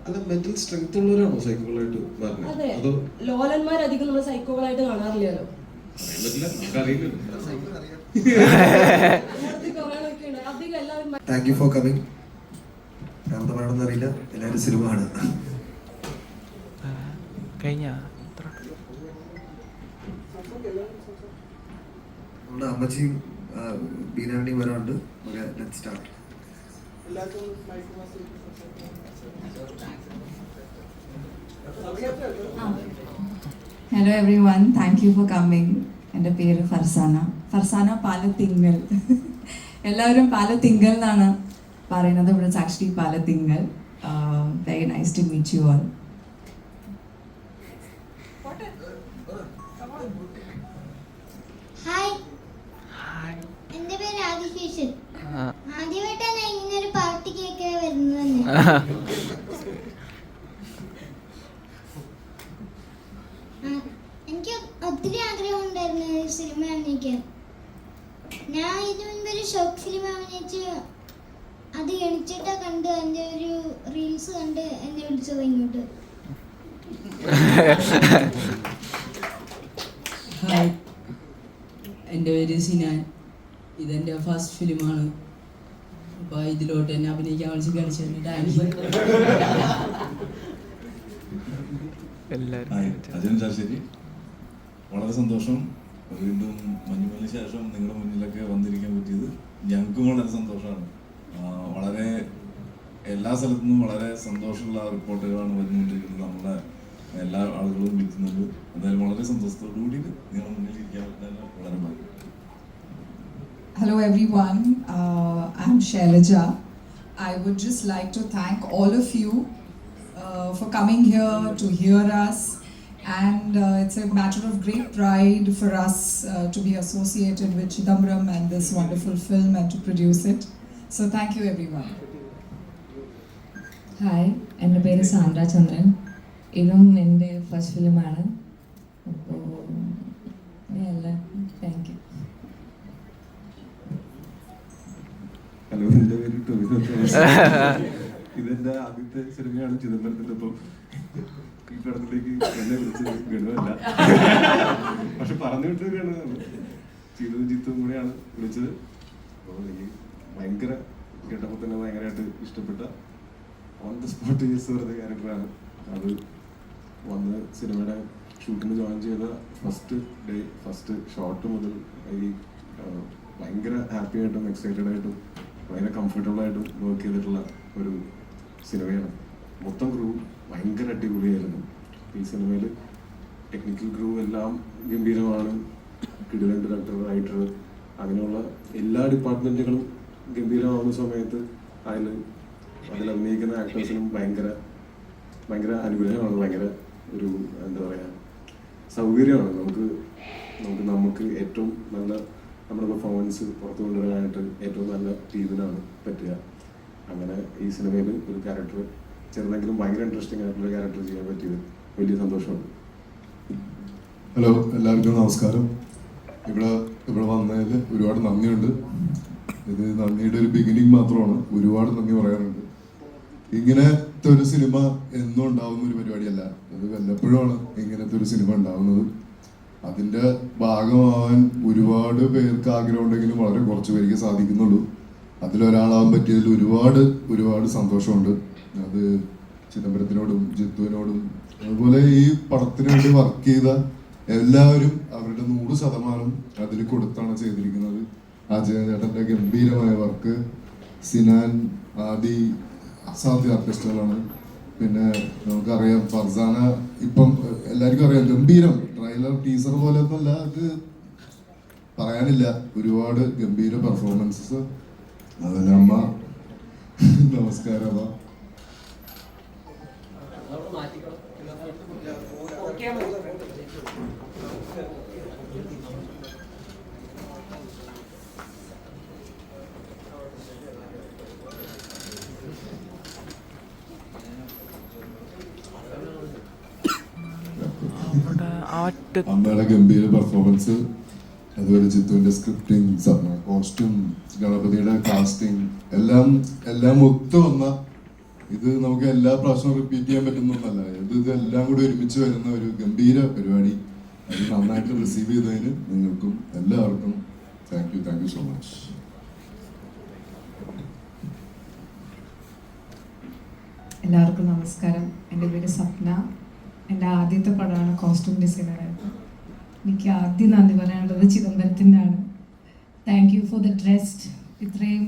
അല്ല mental strength ഉള്ളവരാണോ സൈക്കോകളായിട്ട് പറഞ്ഞത്? അതെ, അതോ ലോലന്മാരധികം നമ്മൾ സൈക്കോകളായിട്ട് കാണാറില്ലല്ലോ. Thank you for coming. ഭ്രാന്തമാണെന്ന് അറിയില്ല, എല്ലാവരും സിനിമ ആണ്. നമ്മുടെ അമ്മച്ചിയും ബീനാണ്ടിയും വരാറുണ്ട്. Let's start. Hello everyone, thank you for coming. എൻ്റെ പേര് ഫർസാന പാലത്തിങ്കൽ. എല്ലാവരും പാലത്തിങ്കൽ എന്നാണ് പറയുന്നത്. ഇവിടെ it's actually Palathinkal. Very nice to meet you all. Hi, എൻ്റെ പേര് ആദിശേഷൻ. ആദ്യമായിട്ടാണ് ഇങ്ങനൊരു പാർട്ടിക്കൊക്കെ വരുന്നത്. എനിക്ക് ഒത്തിരി ആഗ്രഹം ഉണ്ടായിരുന്നു സിനിമ അഭിനയിക്കാൻ. ഞാൻ ഇതിനു മുൻപ് ഒരു ഷോർട്ട് ഫിലിം അഭിനയിച്ച് അത് എണിച്ചിട്ടാ കണ്ട് എൻ്റെ ഒരു റീൽസ് കണ്ട് എന്നെ വിളിച്ചത് ഇങ്ങോട്ട്. ഹായ്, എൻ്റെ പേര് സിനാൻ. ഇതെൻ്റെ ഫസ്റ്റ് ഫിലിമാണ്. അപ്പോൾ ഇതിലോട്ട് എന്നെ അഭിനയിക്കാൻ വിളിച്ച് കളിച്ചു. Thank you. അജയൻ ചാശ്ശേരി. വളരെ സന്തോഷം, വീണ്ടും മഞ്ഞുമലിന് ശേഷം നിങ്ങളുടെ മുന്നിലൊക്കെ വന്നിരിക്കാൻ പറ്റിയത് ഞങ്ങൾക്കും വളരെ സന്തോഷമാണ്. വളരെ എല്ലാ സ്ഥലത്തു നിന്നും വളരെ സന്തോഷമുള്ള റിപ്പോർട്ടുകളാണ് വരുന്നുകൊണ്ടിരിക്കുന്നത്. നമ്മുടെ എല്ലാ ആളുകളും വിളിക്കുന്നുണ്ട്. എന്തായാലും വളരെ സന്തോഷത്തോടു കൂടി നിങ്ങളുടെ മുന്നിൽ ഇരിക്കാൻ വളരെ ഭാഗ്യം. Hello everyone, I'm Shailaja. I would just like to thank all of you for coming here to hear us, and it's a matter of great pride for us to be associated with Chidambaram and this wonderful film and to produce it. So thank you everyone. Hi, എൻ്റെ പേര് സാന്ദ്ര ചന്ദ്രൻ. ഇതും എൻ്റെ first ഫിലിമാണ്. അപ്പോൾ thank you. Hello, എൻ്റെ പേര് ടോവിനോ തോമസ്. ഇതെൻ്റെ ആദ്യത്തെ സിനിമയാണ് ചിദംബരത്തിൻ്റെ ഒപ്പം. ഈ പടത്തിലേക്ക് എന്നെ വിളിച്ചത് ഗണമല്ല, പക്ഷെ പറഞ്ഞു വിട്ടത് ഗണമാണ്. ചിതും ജിത്തും കൂടെയാണ് വിളിച്ചത്. അപ്പോൾ എനിക്ക് ഭയങ്കര കേട്ടപ്പോൾ തന്നെ ഭയങ്കരമായിട്ട് ഇഷ്ടപ്പെട്ട ഓൺ ദ സ്പോട്ട് യെസ് പറഞ്ഞ ക്യാരക്ടറാണ്. അത് വന്ന് സിനിമയുടെ ഷൂട്ടിന് ജോയിൻ ചെയ്ത ഫസ്റ്റ് ഡേ ഫസ്റ്റ് ഷോട്ട് മുതൽ ഈ ഭയങ്കര ഹാപ്പി ആയിട്ടും എക്സൈറ്റഡ് ആയിട്ടും ഭയങ്കര കംഫർട്ടബിൾ ആയിട്ടും വർക്ക് ചെയ്തിട്ടുള്ള ഒരു സിനിമയാണ്. മൊത്തം ക്രൂ ഭയങ്കര അടിപൊളിയായിരുന്നു. ഈ സിനിമയിൽ ടെക്നിക്കൽ ക്രൂ എല്ലാം ഗംഭീരമാണ്. കിടിലൻ ഡയറക്ടർ, റൈറ്റർ, അങ്ങനെയുള്ള എല്ലാ ഡിപ്പാർട്ട്മെൻറ്റുകളും ഗംഭീരമാവുന്ന സമയത്ത് അതിൽ അഭിനയിക്കുന്ന ആക്ടേഴ്സിനും ഭയങ്കര ഭയങ്കര അനുഗ്രഹമാണ്. ഭയങ്കര ഒരു എന്താ പറയുക സൗകര്യമാണ്. നമുക്ക് ഏറ്റവും നല്ല നമ്മുടെ പെർഫോമൻസ് പുറത്തു കൊണ്ടുവരാനായിട്ട് ഏറ്റവും നല്ല ടീമിനാണ് പറ്റുക. അങ്ങനെ ഈ സിനിമയിൽ ഒരു ക്യാരക്ടർ ചെറുതെങ്കിലും ഭയങ്കര ഇൻട്രസ്റ്റിംഗ് ആയിട്ടുള്ള ക്യാരക്ടർ ചെയ്യാൻ പറ്റിയത് വലിയ സന്തോഷമുണ്ട്. ഹലോ, എല്ലാവർക്കും നമസ്കാരം. ഇവിടെ വന്നതിൽ ഒരുപാട് നന്ദിയുണ്ട്. ഇത് നന്ദിയുടെ ഒരു ബിഗിനിങ് മാത്രമാണ്. ഒരുപാട് നന്ദി പറയാനുണ്ട്. ഇങ്ങനത്തെ ഒരു സിനിമ എന്നും ഉണ്ടാവുന്ന ഒരു പരിപാടിയല്ല. അത് വല്ലപ്പോഴുമാണ് ഇങ്ങനത്തെ ഒരു സിനിമ ഉണ്ടാവുന്നത്. അതിൻ്റെ ഭാഗമാവാൻ ഒരുപാട് പേർക്ക് ആഗ്രഹം ഉണ്ടെങ്കിലും വളരെ കുറച്ച് പേർക്ക് സാധിക്കുന്നുള്ളൂ. അതിലൊരാളാവാൻ പറ്റിയതിൽ ഒരുപാട് സന്തോഷമുണ്ട്. അത് ചിദംബരത്തിനോടും ജിത്തുവിനോടും അതുപോലെ ഈ പടത്തിന് വേണ്ടി വർക്ക് ചെയ്ത എല്ലാവരും അവരുടെ 100% അതിൽ കൊടുത്താണ് ചെയ്തിരിക്കുന്നത്. അജയൻ ചേട്ടൻ്റെ ഗംഭീരമായ വർക്ക്, സിനാൻ, ആദി അസാധ്യ ആർട്ടിസ്റ്റുകളാണ്. പിന്നെ നമുക്കറിയാം ഫർസാന, ഇപ്പം എല്ലാവർക്കും അറിയാം, ഗംഭീരം. ട്രailer ടീസർ പോലെ ഒന്നല്ല, അത് പറയാനില്ല. ഒരുപാട് ഗംഭീര പെർഫോമൻസസ്. അതല്ല അമ്മ, നമസ്കാരം. അമ്മയുടെ ഗംഭീര പെർഫോമൻസ്, അതുപോലെ ജിത്തുവിന്റെ സ്ക്രിപ്റ്റിംഗ്, കോസ്റ്റ്യൂം, ഗണപതിയുടെ കാസ്റ്റിംഗ് എല്ലാം ഒത്തു വന്ന ഇത് നമുക്ക് എല്ലാ പ്രാവശ്യവും റിപ്പീറ്റ് ചെയ്യാൻ പറ്റുന്നൊന്നല്ല. ഇതെല്ലാം കൂടി ഒരുമിച്ച് വരുന്ന ഒരു ഗംഭീര പരിപാടി. അത് നന്നായിട്ട് റിസീവ് ചെയ്തതിന് നിങ്ങൾക്കും എല്ലാവർക്കും താങ്ക് യു സോ മച്ച്. എല്ലാവർക്കും നമസ്കാരം. എൻ്റെ പേര് സ്വപ്ന. എൻ്റെ ആദ്യത്തെ പടമാണ് കോസ്റ്റ്യൂം ഡിസൈനറായിട്ട്. എനിക്ക് ആദ്യം നന്ദി പറയാനുള്ളത് ചിദംബരത്തിൻ്റെ ആണ്. Thank you for the trust. ഇത്രയും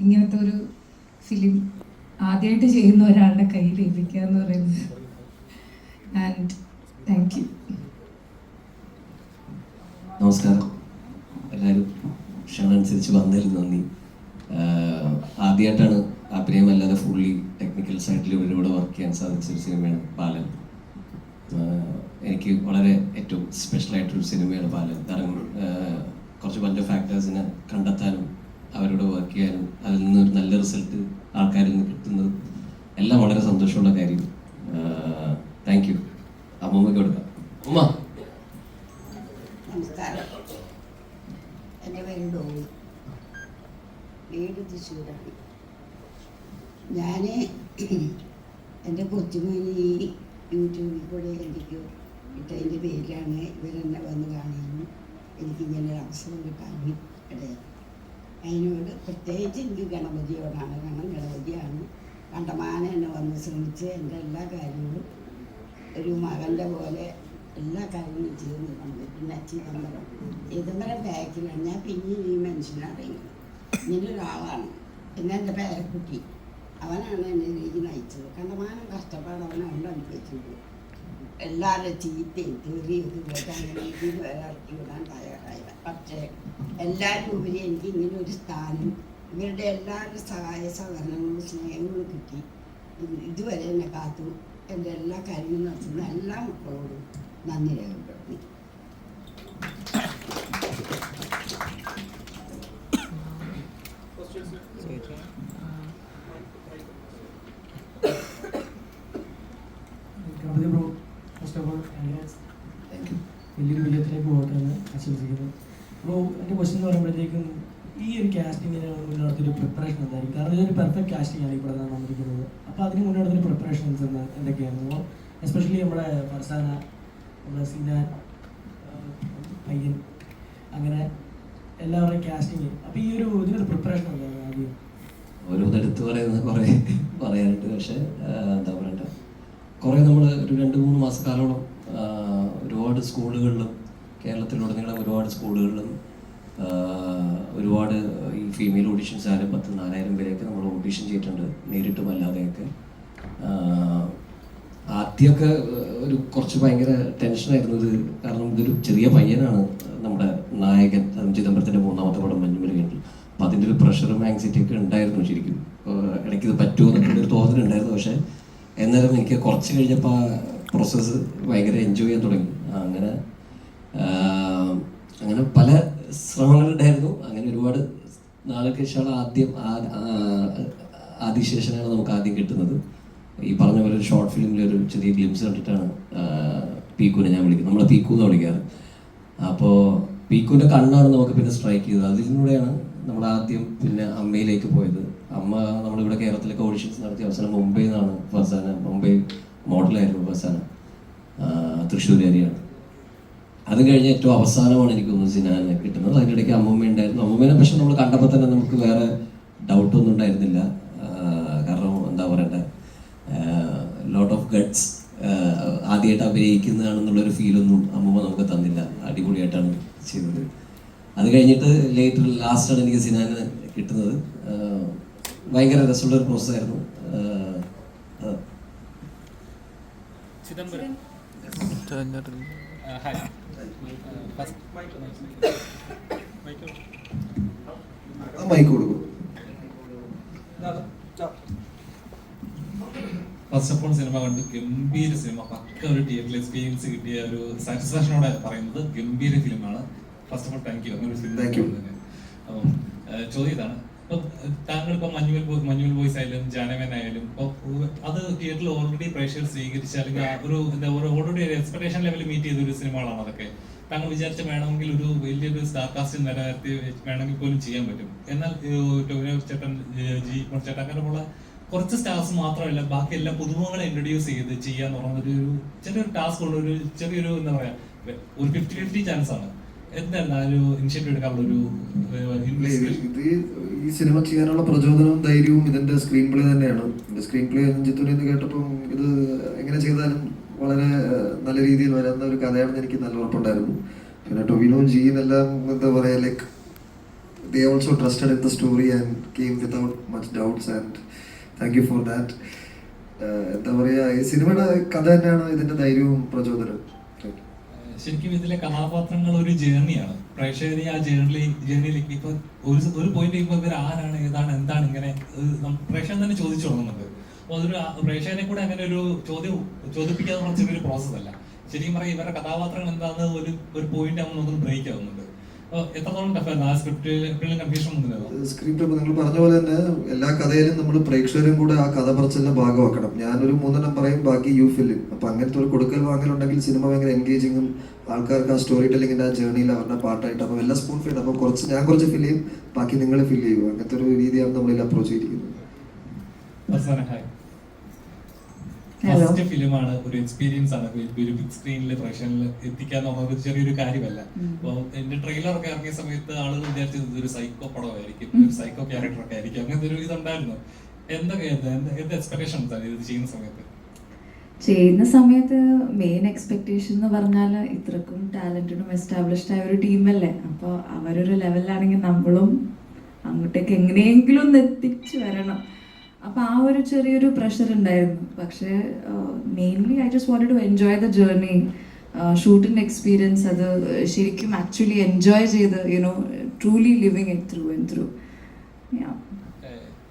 ഇങ്ങനത്തെ ഒരു ഫിലിം ആദ്യമായിട്ട് ചെയ്യുന്ന ഒരാളുടെ കയ്യിൽ ഏൽപ്പിക്കുക എന്ന് പറയുന്നത്. And thank you. നമസ്കാരം. എല്ലാവരും ക്ഷണമനുസരിച്ച് വന്നതിൽ നന്ദി. ആദ്യമായിട്ടാണ് അഭിനയമല്ലാതെ ഫുള്ളി ടെക്നിക്കൽ സൈഡിൽ ഇവരിവിടെ വർക്ക് ചെയ്യാൻ സാധിച്ചൊരു സിനിമയാണ് ബാലൻ. എനിക്ക് വളരെ ഏറ്റവും സ്പെഷ്യലായിട്ടൊരു സിനിമയാണ് ബാലൻ. കാരണം കുറച്ച് ബഞ്ച് ഓഫ് ഫാക്ടേഴ്സിനെ കണ്ടെത്താനും അവരോട് വർക്ക് ചെയ്യാനും അതിൽ നിന്നൊരു നല്ല റിസൾട്ട് ആൾക്കാരിൽ നിന്ന് കിട്ടുന്നത് എല്ലാം വളരെ സന്തോഷമുള്ള കാര്യം. Thank you. അമ്മൂമ്മയ്ക്ക് കൊടുക്കാം. ഉമ്മ. നമസ്കാരം. എൻ്റെ പേര് ഡോളി. വീട് തൃശ്ശൂരാണ്. ഞാൻ എൻ്റെ കൊച്ചുമോന് ഈ യൂട്യൂബിൽ കൂടെ എനിക്ക് ഇട്ടതിൻ്റെ പേരിലാണ് ഇവരെന്നെ വന്ന് കാണാനും എനിക്കിങ്ങനെ ഒരു അവസരം കിട്ടാനും ഇടയായി. അതിനോട് പ്രത്യേകിച്ച് എനിക്ക് ഗണപതിയോടാണ്. കാരണം ഗണപതിയാണ് കണ്ടമാനം എന്നെ വന്ന് ശ്രമിച്ച് എൻ്റെ എല്ലാ കാര്യങ്ങളും ഒരു മകൻ്റെ പോലെ എല്ലാ കാര്യങ്ങളും ചെയ്യുന്നുണ്ട്. പിന്നെ ചിദംബരം ബാക്കിലാണ്. ഞാൻ പിന്നെയും ഈ മനുഷ്യനെ അറിയുന്നത്. ഇങ്ങനെ ഒരാളാണ്. പിന്നെ എൻ്റെ പേരക്കുട്ടി അവനാണ് എന്നെ ഇതിലേക്ക് നയിച്ചത്. കണ്ടമാനം കഷ്ടപ്പാട് അവൻ അവിടെ അനുഭവിച്ചിട്ടുണ്ട്. എല്ലാവരുടെ ചീത്തയും തെറിയൊക്കെ കേട്ട് അങ്ങനെ ഇതിൽ വരെ ഇറക്കി വിടാൻ തയ്യാറായില്ല. പക്ഷേ എല്ലാവരും ഉപരി എനിക്ക് ഇങ്ങനെ ഒരു സ്ഥാനം ഇവരുടെ എല്ലാവരുടെ സഹായ സഹകരണങ്ങളും സ്നേഹങ്ങളും കിട്ടി. ഇതുവരെ എന്നെ കാത്തു എൻ്റെ എല്ലാ കാര്യങ്ങളും നടത്തുന്ന എല്ലാ മക്കളോടും നന്ദി രേഖപ്പെടുത്തി. വലിയൊരു വിജയത്തിലേക്ക് പോകട്ടെ എന്ന് ആശംസിക്കുന്നു. അപ്പോൾ എൻ്റെ ക്വസ്റ്റ്യൻ എന്ന് പറയുമ്പോഴത്തേക്കും ഈ ഒരു കാസ്റ്റിങ്ങിന് മുന്നോട്ടൊരു പ്രിപ്പറേഷൻ എന്തായിരിക്കും? കാരണം ഇതൊരു പെർഫെക്റ്റ് കാസ്റ്റിംഗ് ആണ് ഇവിടെ വന്നിരിക്കുന്നത്. അപ്പോൾ അതിന് മുന്നോട്ടൊരു പ്രിപ്പറേഷൻസ് എന്തൊക്കെയാണ്? എസ്പെഷ്യലി നമ്മുടെ ഫർസാന, നമ്മുടെ സിനാൻ, പയ്യൻ, അങ്ങനെ എല്ലാവരുടെയും കാസ്റ്റിങ്. അപ്പോൾ ഈ ഒരു ഇതിനൊരു പ്രിപ്പറേഷൻ എന്താണ് ആദ്യം? ഓരോന്നെടുത്ത് പറയുന്നത് കുറേ പറയാനുണ്ട്. പക്ഷേ എന്താ പറയണ്ട, കുറേ നമ്മൾ ഒരു 2-3 മാസക്കാലോളം ഒരുപാട് സ്കൂളുകളിലും കേരളത്തിലുടനീളം ഒരുപാട് സ്കൂളുകളിലും ഒരുപാട് ഈ ഫീമെയിൽ ഓഡീഷൻസ് ആയാലും 10,000-4,000 പേരെയൊക്കെ നമ്മൾ ഓഡീഷൻ ചെയ്തിട്ടുണ്ട്, നേരിട്ടും അല്ലാതെയൊക്കെ. ആദ്യമൊക്കെ കുറച്ച് ഭയങ്കര ടെൻഷനായിരുന്നു ഇത്. കാരണം ഇതൊരു ചെറിയ പയ്യനാണ് നമ്മുടെ നായകൻ. ചിദംബരത്തിൻ്റെ 3ാമത്തെ പടം മഞ്ഞുമൽ വേണ്ടി. അപ്പോൾ അതിൻ്റെ ഒരു പ്രഷറും ആങ്സൈറ്റിയൊക്കെ ഉണ്ടായിരുന്നു ശരിക്കും. ഇടയ്ക്ക് ഇത് പറ്റുമോ എന്നൊക്കെ ഒരു തോന്നലുണ്ടായിരുന്നു. പക്ഷേ എന്നാലും എനിക്ക് കുറച്ച് കഴിഞ്ഞപ്പോൾ ആ പ്രോസസ്സ് ഭയങ്കര എൻജോയ് ചെയ്യാൻ തുടങ്ങി. അങ്ങനെ പല ശ്രമങ്ങളുണ്ടായിരുന്നു. അങ്ങനെ ഒരുപാട് നാൾക്ക് ശേഷമാണ് ആദിശേഷനാണ് നമുക്ക് ആദ്യം കിട്ടുന്നത്. ഈ പറഞ്ഞ പോലെ ഒരു ഷോർട്ട് ഫിലിമിൽ ഒരു ചെറിയ ഗ്ലിംസ് കണ്ടിട്ടാണ് പീക്കുവിനെ ഞാൻ വിളിക്കുന്നത്. നമ്മളെ പീക്കു എന്ന് വിളിക്കാറ്. അപ്പോൾ പീക്കുവിൻ്റെ കണ്ണാണ് നമുക്ക് പിന്നെ സ്ട്രൈക്ക് ചെയ്തത്. അതിലൂടെയാണ് നമ്മൾ ആദ്യം പിന്നെ അമ്മയിലേക്ക് പോയത്. അമ്മ നമ്മളിവിടെ കേരളത്തിലൊക്കെ ഓഡിഷൻസ് നടത്തിയ അവസാനം മുംബൈയിൽ നിന്നാണ് ഫർസാന. മുംബൈ മോഡലായിരുന്നു ഫർസാന, തൃശ്ശൂരുകാരിയാണ്. അത് കഴിഞ്ഞ് ഏറ്റവും അവസാനമാണ് എനിക്ക് തോന്നുന്നു സിനാനെ കിട്ടുന്നത്. അതിൻ്റെ ഇടയ്ക്ക് അമ്മൂമ്മ ഉണ്ടായിരുന്നു. അമ്മൂമ്മേനെ പക്ഷെ നമ്മൾ കണ്ടപ്പോൾ തന്നെ നമുക്ക് വേറെ ഡൗട്ടൊന്നും ഉണ്ടായിരുന്നില്ല. കാരണം എന്താ പറയണ്ടേ, ലോട്ട് ഓഫ് ഗട്ട്സ്, ആദ്യമായിട്ട് അഭിനയിക്കുന്നതാണെന്നുള്ളൊരു ഫീലൊന്നും അമ്മൂമ്മ നമുക്ക് തന്നില്ല. അടിപൊളിയായിട്ടാണ് ചെയ്തത്. അത് കഴിഞ്ഞിട്ട് ലാസ്റ്റാണ് എനിക്ക് സിനാനെ കിട്ടുന്നത്. ഭയങ്കര രസമുള്ളൊരു പ്രോസസ്സായിരുന്നു. മൈക്ക് കൊടുക്കും. ഫസ്റ്റ് ഓഫ് ഓൾ സിനിമ കണ്ടു. ഗംഭീര സിനിമ. പക്ക ഒരു തിയേറ്ററിൽ എക്സ്പീരിയൻസ് കിട്ടിയ ഒരു സാറ്റിസ്ഫാക്ഷനോടെ പറയുന്നത് ഗംഭീര ഫിലിമാണ്. First of all thank you. അങ്ങനെ ഒരു ഫിലിം അപ്പം ചോദ്യം ഇതാണ്. ഇപ്പം താങ്കൾ ഇപ്പം മഞ്ഞുമൽ ബോയ്സ് ആയാലും ജാനമൻ ആയാലും ഇപ്പോൾ അത് തിയേറ്ററിൽ ഓൾറെഡി പ്രേക്ഷകർ സ്വീകരിച്ച അല്ലെങ്കിൽ ഒരു എന്താ ഓൾറെഡി ഒരു എക്സ്പെക്ടേഷൻ ലെവൽ മീറ്റ് ചെയ്ത ഒരു സിനിമകളാണ് അതൊക്കെ. താങ്കൾ വിചാരിച്ച വേണമെങ്കിൽ ഒരു വലിയൊരു സ്റ്റാർ കാസ്റ്റ് നിലനിർത്തി വേണമെങ്കിൽ പോലും ചെയ്യാൻ പറ്റും. എന്നാൽ ടോവിനോ ചേട്ടൻ, ജി ചേട്ടൻ അങ്ങനെയുള്ള കുറച്ച് സ്റ്റാർസ് മാത്രമല്ല ബാക്കി എല്ലാ പുതുമുഖങ്ങളെ ഇൻട്രൊഡ്യൂസ് ചെയ്ത് ചെയ്യാന്ന് പറഞ്ഞൊരു ചെറിയൊരു ടാസ്ക് ഉള്ള ഒരു ചെറിയൊരു എന്താ പറയാ ഒരു 50-50 ചാൻസ് ആണ്. എന്തായിരുന്നു ആ ഒരു ഇനിഷ്യേറ്റീവ് എടുക്കാനുള്ള ഒരു ഇത് ഈ സിനിമ ചെയ്യാനുള്ള പ്രചോദനവും ധൈര്യവും ഇതിന്റെ സ്ക്രീൻ പ്ലേ തന്നെയാണ്. ഇതിന്റെ സ്ക്രീൻ പ്ലേ ജിത്തുനെ എന്ന് കേട്ടപ്പം ഇത് എങ്ങനെ ചെയ്താലും വളരെ നല്ല രീതിയിൽ വരുന്ന ഒരു കഥയാണെന്ന് എനിക്ക് നല്ല ഉറപ്പുണ്ടായിരുന്നു. പിന്നെ ടൊവിനോ ജീനെല്ലാം എന്താ പറയാ, like they also trusted in the story and came without much doubts and thank you for that. എന്താ പറയാ, ഈ സിനിമയുടെ കഥ തന്നെയാണ് ഇതിന്റെ ധൈര്യവും പ്രചോദനവും. ശരിക്കും ഇതിലെ കഥാപാത്രങ്ങൾ ഒരു ജേർണിയാണ്. പ്രേക്ഷകരെ ആ ജേർണിയിലേക്ക് ഇപ്പൊ ഒരു പോയിന്റ് ഇപ്പൊ ഇവർ ആരാണ്, ഏതാണ്, എന്താണ്, ഇങ്ങനെ പ്രേക്ഷകൻ തന്നെ ചോദിച്ചു തുടങ്ങുന്നുണ്ട്. അപ്പൊ അതൊരു പ്രേക്ഷകനെ കൂടെ അങ്ങനെ ഒരു ചോദിപ്പിക്കാതെ ചെറിയൊരു പ്രോസസ് അല്ല. ശരിക്കും പറയാം ഇവരുടെ കഥാപാത്രങ്ങൾ എന്താണെന്ന് ഒരു പോയിന്റ് ആകുമ്പോൾ നമുക്കൊന്ന് ബ്രേക്ക് ആവുന്നുണ്ട്. എത്രത്തോളം ടഫായിരുന്നു ആ സ്ക്രിപ്റ്റിൽ കൺഫ്യൂഷൻ ഒന്നും? സ്ക്രിപ്റ്റ് നിങ്ങൾ പറഞ്ഞ പോലെ തന്നെ എല്ലാ കഥയിലും നമ്മൾ പ്രേക്ഷകരും കൂടെ ആ കഥ പറച്ചിലിനെ ഭാഗമാക്കണം. ഞാനൊരു 3 പറയും, ബാക്കി യു ഫില്ല്. അപ്പൊ അങ്ങനത്തെ ഒരു കൊടുക്കൽ വാങ്ങലുണ്ടെങ്കിൽ സിനിമ ഭയങ്കര എൻഗേജിങ്ങും ആൾക്കാർക്ക് ആ സ്റ്റോറി ടെല്ലിങ്ങിന്റെ ആ ജേർണിയിൽ അവരുടെ പാട്ടായിട്ട് അപ്പൊ എല്ലാം സ്പൂൺ ഫീഡ്. അപ്പൊ ഞാൻ കുറച്ച് ഫില്ല് ചെയ്യും, ബാക്കി നിങ്ങൾ ഫില്ല് ചെയ്യും. അങ്ങനത്തെ ഒരു രീതിയാണ് നമ്മളിൽ അപ്രോച്ച് ചെയ്തിരിക്കുന്നത്. ഫസ്റ്റ് ഫിലിമാണ്, ഒരു എക്സ്പീരിയൻസ് ആണ്. ഒരു ബിഗ് സ്ക്രീനിൽ പ്രേക്ഷകരിൽ എത്തിക്കാന്ന് പറഞ്ഞ ചെറിയൊരു കാര്യമല്ല. അപ്പോൾ എന്റെ ട്രെയിലർ ഒക്കെ ഇറങ്ങിയ സമയത്ത് ആളുകൾ വിചാരിച്ചത് ഇതൊരു സൈക്കോ പടമായിരിക്കും, ഒരു സൈക്കോ ക്യാരക്ടർ ഒക്കെ ആയിരിക്കും, അങ്ങനത്തെ ഒരു ഇതുണ്ടായിരുന്നു. എന്ത് എക്സ്പെക്ടേഷൻസ് ആണ് ഇത് ചെയ്യുന്ന സമയത്ത്? മെയിൻ എക്സ്പെക്ടേഷൻ എന്ന് പറഞ്ഞാൽ ഇത്രക്കും ടാലന്റഡും എസ്റ്റാബ്ലിഷ്ഡ് ആയ ഒരു ടീമല്ലേ. അപ്പോൾ അവരൊരു ലെവലിലാണെങ്കിൽ നമ്മളും അങ്ങോട്ടേക്ക് എങ്ങനെയെങ്കിലും ഒന്ന് എത്തിച്ചു വരണം. അപ്പോൾ ആ ഒരു ചെറിയൊരു പ്രഷർ ഉണ്ടായിരുന്നു. പക്ഷേ mainly I just wanted to enjoy the journey, ഷൂട്ടിൻ്റെ എക്സ്പീരിയൻസ്. അത് ശരിക്കും ആക്ച്വലി എൻജോയ് ചെയ്ത് truly living it through and through.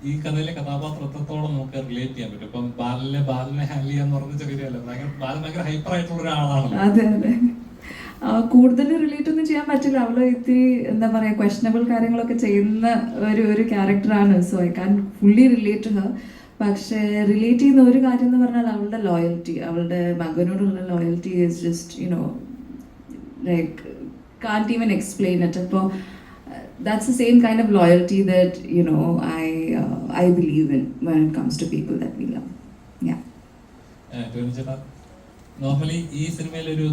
ഈ കഥയിലെ കഥാപാത്രം എത്രത്തോളം നമുക്ക് റിലേറ്റ് ചെയ്യാൻ പറ്റും? ഇപ്പം ബാലനെ ഹാൻഡിൽ ചെയ്യാന്ന് പറഞ്ഞ ചെറിയ ബാലൻ ഭയങ്കര ഹൈപ്പർ ആയിട്ടുള്ള ഒരാളാണല്ലോ. അതെ അതെ, കൂടുതൽ റിലേറ്റ് ഒന്നും ചെയ്യാൻ പറ്റില്ല. അവള് ഇത്തിരി എന്താ പറയാ ക്വസ്റ്റനബിൾ കാര്യങ്ങളൊക്കെ ചെയ്യുന്ന ഒരു ക്യാരക്ടറാണ്. So I can fully relate to her. പക്ഷേ റിലേറ്റ് ചെയ്യുന്ന ഒരു കാര്യം എന്ന് പറഞ്ഞാൽ അവളുടെ ലോയൽറ്റി, അവളുടെ മകനോടുള്ള loyalty is just like can't even explain it. അപ്പോൾ that's the same kind of loyalty that I believe in when it comes to people that we love. Yeah. Normally ഈ സിനിമയിൽ ഒരു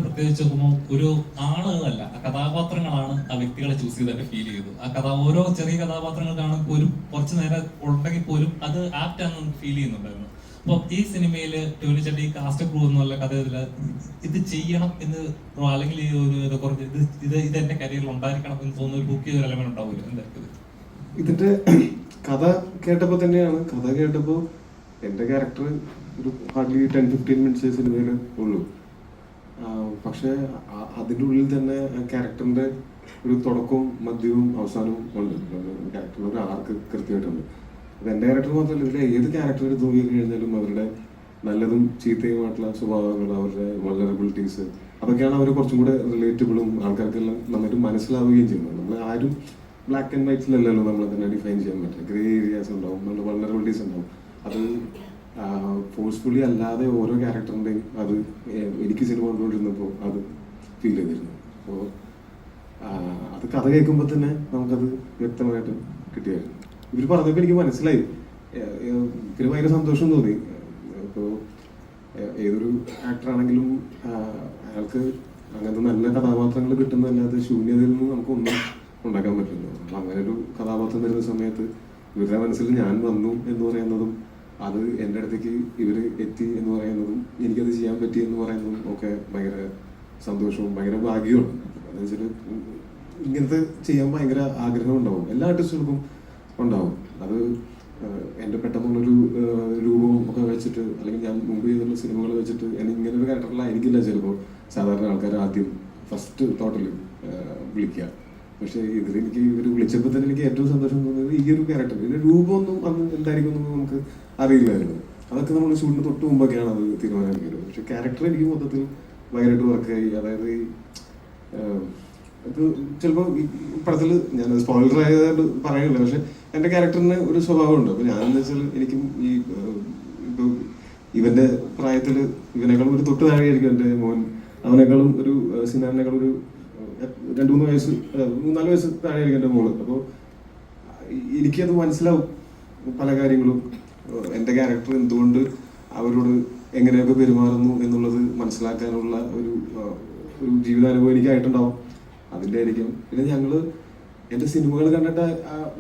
പ്രത്യേകിച്ച് നോക്കുമ്പോൾ ഒരു ആളല്ല, ആ കഥാപാത്രങ്ങളാണ് ആ വ്യക്തികളെ ചൂസ് ചെയ്തിട്ട് ഫീൽ ചെയ്തു. ആ ഓരോ ചെറിയ കഥാപാത്രങ്ങൾ കാണുമ്പോൾ പോലും കുറച്ച് നേരം ഉണ്ടെങ്കിൽ പോലും അത് ആപ്റ്റ് ആണെന്ന് ഫീൽ ചെയ്യുന്നുണ്ടായിരുന്നു. അപ്പൊ ഈ സിനിമയില് ടോനി ചേട്ടൻ ഈ കാസ്റ്റ് ക്രൂ എന്നുള്ള കഥയില് ഇത് ചെയ്യണം എന്ന് അല്ലെങ്കിൽ ഇത് എന്റെ കരിയറിൽ ഉണ്ടായിരിക്കണം എന്ന് തോന്നുന്ന ഒരു ബുക്ക് ചെയ്ത എലമെന്റ് ഉണ്ടാവില്ല? എന്തായിരിക്കും ഇതിന്റെ കഥ കേട്ടപ്പോ എന്റെ ക്യാരക്ടർ ഒരു ഹാർഡ്ലി 10-15 മിനിറ്റ്സ് സിനിമയിൽ ഉള്ളൂ. പക്ഷെ അതിൻ്റെ ഉള്ളിൽ തന്നെ ക്യാരക്ടറിന്റെ ഒരു തുടക്കവും മധ്യവും അവസാനവും ഉണ്ട്. ക്യാരക്ടറിന്റെ ഒരു ആർക്ക് കൃത്യമായിട്ടുണ്ട്. അത് എൻ്റെ ക്യാരക്ടർ മാത്രമല്ല, ഇതിലെ ഏത് ക്യാരക്ടർ എടുത്ത് നോക്കി കഴിഞ്ഞാലും അവരുടെ നല്ലതും ചീത്തയുമായിട്ടുള്ള സ്വഭാവങ്ങൾ, അവരുടെ വൾനറബിലിറ്റീസ്, അതൊക്കെയാണ് അവർ കുറച്ചും കൂടെ റിലേറ്റബിളും ആൾക്കാർക്കെല്ലാം നന്നായിട്ട് മനസ്സിലാവുകയും ചെയ്യുന്നത്. നമ്മൾ ആരും ബ്ലാക്ക് ആൻഡ് വൈറ്റ്സിലല്ലല്ലോ നമ്മളെ തന്നെ ഡിഫൈൻ ചെയ്യാൻ പറ്റുക. ഗ്രേ ഏരിയാസ് ഉണ്ടാവും, നമ്മുടെ വൾനറബിലിറ്റീസ് ഉണ്ടാവും. അത് ഫോഴ്സ്ഫുള്ളി അല്ലാതെ ഓരോ ക്യാരക്ടറിൻ്റെയും അത് എനിക്ക് സിനിമ കണ്ടുകൊണ്ടിരുന്നപ്പോൾ അത് ഫീൽ ചെയ്തിരുന്നു. അപ്പോൾ അത് കഥ കേൾക്കുമ്പോൾ തന്നെ നമുക്കത് വ്യക്തമായിട്ട് കിട്ടിയായിരുന്നു. ഇവർ പറഞ്ഞപ്പോൾ എനിക്ക് മനസ്സിലായി, പിന്നെ ഭയങ്കര സന്തോഷം തോന്നി. ഇപ്പോൾ ഏതൊരു ആക്ടറാണെങ്കിലും അയാൾക്ക് അങ്ങനത്തെ നല്ല കഥാപാത്രങ്ങൾ കിട്ടുന്നതല്ലാതെ ശൂന്യതയിൽ നിന്ന് നമുക്കൊന്നും ഉണ്ടാക്കാൻ പറ്റില്ല. അപ്പം അങ്ങനെ ഒരു കഥാപാത്രം വരുന്ന സമയത്ത് ഇവരുടെ മനസ്സിൽ ഞാൻ വന്നു എന്ന് പറയുന്നതും അത് എൻ്റെ അടുത്തേക്ക് ഇവർ എത്തി എന്ന് പറയുന്നതും എനിക്കത് ചെയ്യാൻ പറ്റി എന്ന് പറയുന്നതും ഒക്കെ ഭയങ്കര സന്തോഷവും ഭയങ്കര ഭാഗ്യമാണ്. എന്ന് വെച്ചാൽ ഇങ്ങനത്തെ ചെയ്യാൻ ഭയങ്കര ആഗ്രഹം ഉണ്ടാവും, എല്ലാ ആർട്ടിസ്റ്റുകൾക്കും ഉണ്ടാവും. അത് എൻ്റെ പെട്ടെന്നുള്ളൊരു രൂപവും ഒക്കെ വെച്ചിട്ട്, അല്ലെങ്കിൽ ഞാൻ മുമ്പ് ചെയ്തുള്ള സിനിമകൾ വെച്ചിട്ട് ഇങ്ങനെ ഒരു ക്യാരക്ടറിലായിരിക്കില്ല ചിലപ്പോൾ സാധാരണ ആൾക്കാർ ആദ്യം ഫസ്റ്റ് തോട്ടിൽ വിളിക്കുക. പക്ഷേ ഇതിലെനിക്ക് ഇവർ വിളിച്ചപ്പോൾ തന്നെ എനിക്ക് ഏറ്റവും സന്തോഷം തോന്നിയത് ഈ ഒരു ക്യാരക്ടർ. ഇതിൻ്റെ രൂപമൊന്നും അന്ന് എന്തായിരിക്കും എന്നൊന്നും നമുക്ക് അറിയില്ലായിരുന്നു. അതൊക്കെ നമ്മൾ ഷൂട്ടിന് തൊട്ട് മുമ്പൊക്കെയാണ് അത് തീരുമാനിക്കുന്നത്. പക്ഷെ ക്യാരക്ടർ എനിക്ക് മൊത്തത്തിൽ ഭയങ്കരമായിട്ട് വർക്കായി. അതായത് ഇത് ചിലപ്പോൾ ഈ പടത്തിൽ ഞാൻ സ്പോയിലർ ആയതായിട്ട് പറയുന്നില്ല, പക്ഷെ എൻ്റെ ക്യാരക്ടറിന് ഒരു സ്വഭാവമുണ്ട്. അപ്പോൾ ഞാനെന്ന് വെച്ചാൽ എനിക്കും ഈ ഇപ്പോൾ ഇവൻ്റെ പ്രായത്തിൽ ഇവനേക്കാളും ഒരു തൊട്ട് താഴെയായിരിക്കും എൻ്റെ മോൻ. അവനേക്കാളും ഒരു സിനാറിനേക്കാളും ഒരു 2-3 വയസ്സ് 3-4 വയസ്സ് താഴെയായിരിക്കും എൻ്റെ മോള്. അപ്പോൾ എനിക്കത് മനസ്സിലാവും പല കാര്യങ്ങളും. എൻ്റെ ക്യാരക്ടർ എന്തുകൊണ്ട് അവരോട് എങ്ങനെയൊക്കെ പെരുമാറുന്നു എന്നുള്ളത് മനസ്സിലാക്കാനുള്ള ഒരു ജീവിതാനുഭവം എനിക്കായിട്ടുണ്ടാവും. അതിൻ്റെ ആയിരിക്കും. പിന്നെ ഞങ്ങൾ എൻ്റെ സിനിമകൾ കണ്ടിട്ട്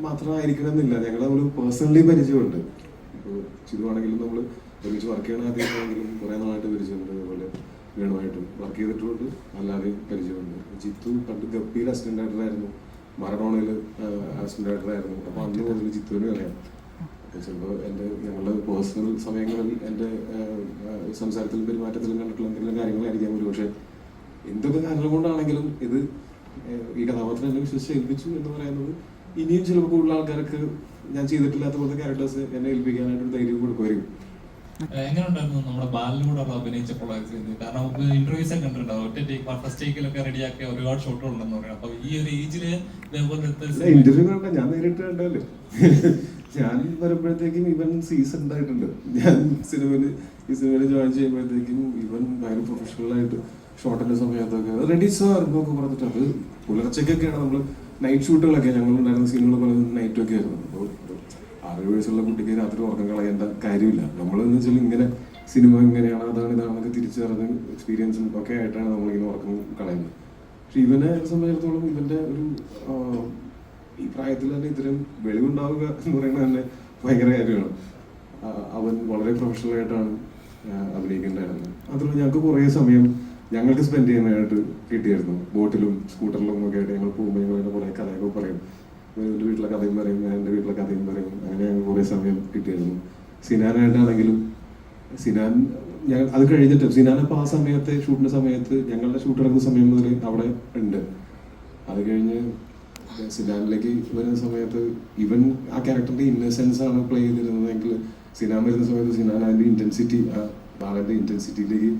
മാത്രമായിരിക്കണമെന്നില്ല, ഞങ്ങൾ നമ്മൾ പേഴ്സണലി പരിചയമുണ്ട്. ഇപ്പോൾ ചിതുവാണെങ്കിലും നമ്മൾ ഒരുമിച്ച് വർക്ക് ചെയ്യണ ആദ്യമാണെങ്കിലും കുറേ നാളായിട്ട് പരിചയമുണ്ട്. അതുപോലെ വേണമായിട്ടും വർക്ക് ചെയ്തിട്ടുണ്ട്, അല്ലാതെയും പരിചയമുണ്ട്. ജിത്തു പണ്ട് ഗപ്പിയിൽ അസിസ്റ്റന്റ് ഡയറക്ടറായിരുന്നു, മറഡോണയിൽ അസിസ്റ്റന്റ് ഡയറക്ടറായിരുന്നു. അപ്പോൾ അന്ന് മുതൽ ജിത്തുവിനെ അറിയാം. അപ്പോൾ ചിലപ്പോൾ ഞങ്ങളുടെ പേഴ്സണൽ സമയങ്ങളിൽ എൻ്റെ സംസാരത്തിലും പെരുമാറ്റത്തിലും കണ്ടിട്ടുള്ള എന്തെങ്കിലും കാര്യങ്ങളായിരിക്കാം ഒരു. പക്ഷേ എന്തൊക്കെ കാരണം കൊണ്ടാണെങ്കിലും ഇത് ഈ കഥാപാത്രം എന്നെ വിശ്വസിച്ച് ഏൽപ്പിച്ചു എന്ന് പറയുന്നത് ഇനിയും ചിലപ്പോൾ കൂടുതൽ ആൾക്കാർക്ക് ഞാൻ ചെയ്തിട്ടില്ലാത്ത പോലത്തെ ക്യാരക്ടേഴ്സ് എന്നെ ഏൽപ്പിക്കാനായിട്ടൊരു ധൈര്യം കൊടുക്കുമായിരിക്കും. എങ്ങനെ ഉണ്ടായിരുന്നു നമ്മുടെ ബാലിലൂടെ അഭിനയിച്ചപ്പോൾ? കാരണം ഇന്റർവ്യൂസ് ഒക്കെ കണ്ടിട്ടുണ്ടാവും, ഒറ്റ ടേക്ക് ഫസ്റ്റ് ടേക്കിലൊക്കെ റെഡിയാക്കിയ ഒരുപാട് ഷോട്ടുകൾ ഉണ്ടെന്ന് പറയുന്നത്. അപ്പൊ ഈ ഒരു ഏജില് ഇന്റർവ്യൂ കണ്ട ഞാൻ നേരിട്ട് കണ്ടല്ലേ. ഞാൻ വരുമ്പോഴത്തേക്കും ഇവൻ സീസൺ ആയിട്ടുണ്ട്. ഞാൻ ഈ സിനിമയിൽ ജോയിൻ ചെയ്യുമ്പോഴത്തേക്കും ഇവൻ ഭയങ്കര പ്രൊഫഷണൽ ആയിട്ട് ഷോട്ടിന്റെ സമയത്തൊക്കെ റെഡി സാർ എന്നൊക്കെ പറഞ്ഞിട്ട്, അത് പുലർച്ചയ്ക്കൊക്കെയാണ് നമ്മൾ നൈറ്റ് ഷൂട്ടുകളൊക്കെ ഞങ്ങളുണ്ടായിരുന്ന സീനുകൾ പല നൈറ്റൊക്കെ ആയിരുന്നു. അപ്പോൾ 6 വയസ്സുള്ള കുട്ടിക്ക് രാത്രി ഉറക്കം കളയേണ്ട കാര്യമില്ല. നമ്മളെന്ന് വെച്ചാൽ ഇങ്ങനെ സിനിമ ഇങ്ങനെയാണ് അതാണ് ഇതാണെന്നൊക്കെ തിരിച്ചറിഞ്ഞ് എക്സ്പീരിയൻസും ഒക്കെ ആയിട്ടാണ് നമ്മളിങ്ങനെ ഉറക്കം കളയുന്നത്. പക്ഷെ ഇവനെ സംബന്ധിച്ചിടത്തോളം ഇവന്റെ ഒരു ഈ പ്രായത്തിൽ തന്നെ ഇത്തരം വെളിവുണ്ടാവുക എന്ന് പറയുന്നത് തന്നെ ഭയങ്കര കാര്യമാണ്. അവൻ വളരെ പ്രൊഫഷണൽ ആയിട്ടാണ് അഭിനയിക്കേണ്ടായിരുന്നത്. അതുകൊണ്ട് ഞങ്ങൾക്ക് കുറേ സമയം ഞങ്ങൾക്ക് സ്പെൻഡ് ചെയ്യാനായിട്ട് കിട്ടിയായിരുന്നു. ബോട്ടിലും സ്കൂട്ടറിലും ഒക്കെ ആയിട്ട് ഞങ്ങൾ പോകുമ്പോൾ ഞങ്ങൾ കുറേ കഥയൊക്കെ പറയും. എൻ്റെ വീട്ടിലെ കഥയും പറയും, ഞാൻ എൻ്റെ വീട്ടിലെ കഥയും പറയും. അങ്ങനെ ഞങ്ങൾ കുറേ സമയം കിട്ടിയായിരുന്നു. സിനാനായിട്ടാണെങ്കിലും സിനാൻ ഞങ്ങൾ അത് കഴിഞ്ഞിട്ട് സിനാനപ്പോൾ ആ സമയത്തെ ഷൂട്ടിൻ്റെ സമയത്ത് ഞങ്ങളുടെ ഷൂട്ട് നടക്കുന്ന സമയം മുതൽ അവിടെ ഉണ്ട്. അത് കഴിഞ്ഞ് സിനാനിലേക്ക് വരുന്ന സമയത്ത് ഇവൻ ആ ക്യാരക്ടറിൻ്റെ ഇന്നസെൻസ് ആണ് പ്ലേ ചെയ്തിരുന്നതെങ്കിൽ സിനാൻ വരുന്ന സമയത്ത് സിനാൻ അതിൻ്റെ ഇൻറ്റൻസിറ്റി ആ ബാലൻ്റെ ഇൻറ്റൻസിറ്റിയിലേക്ക്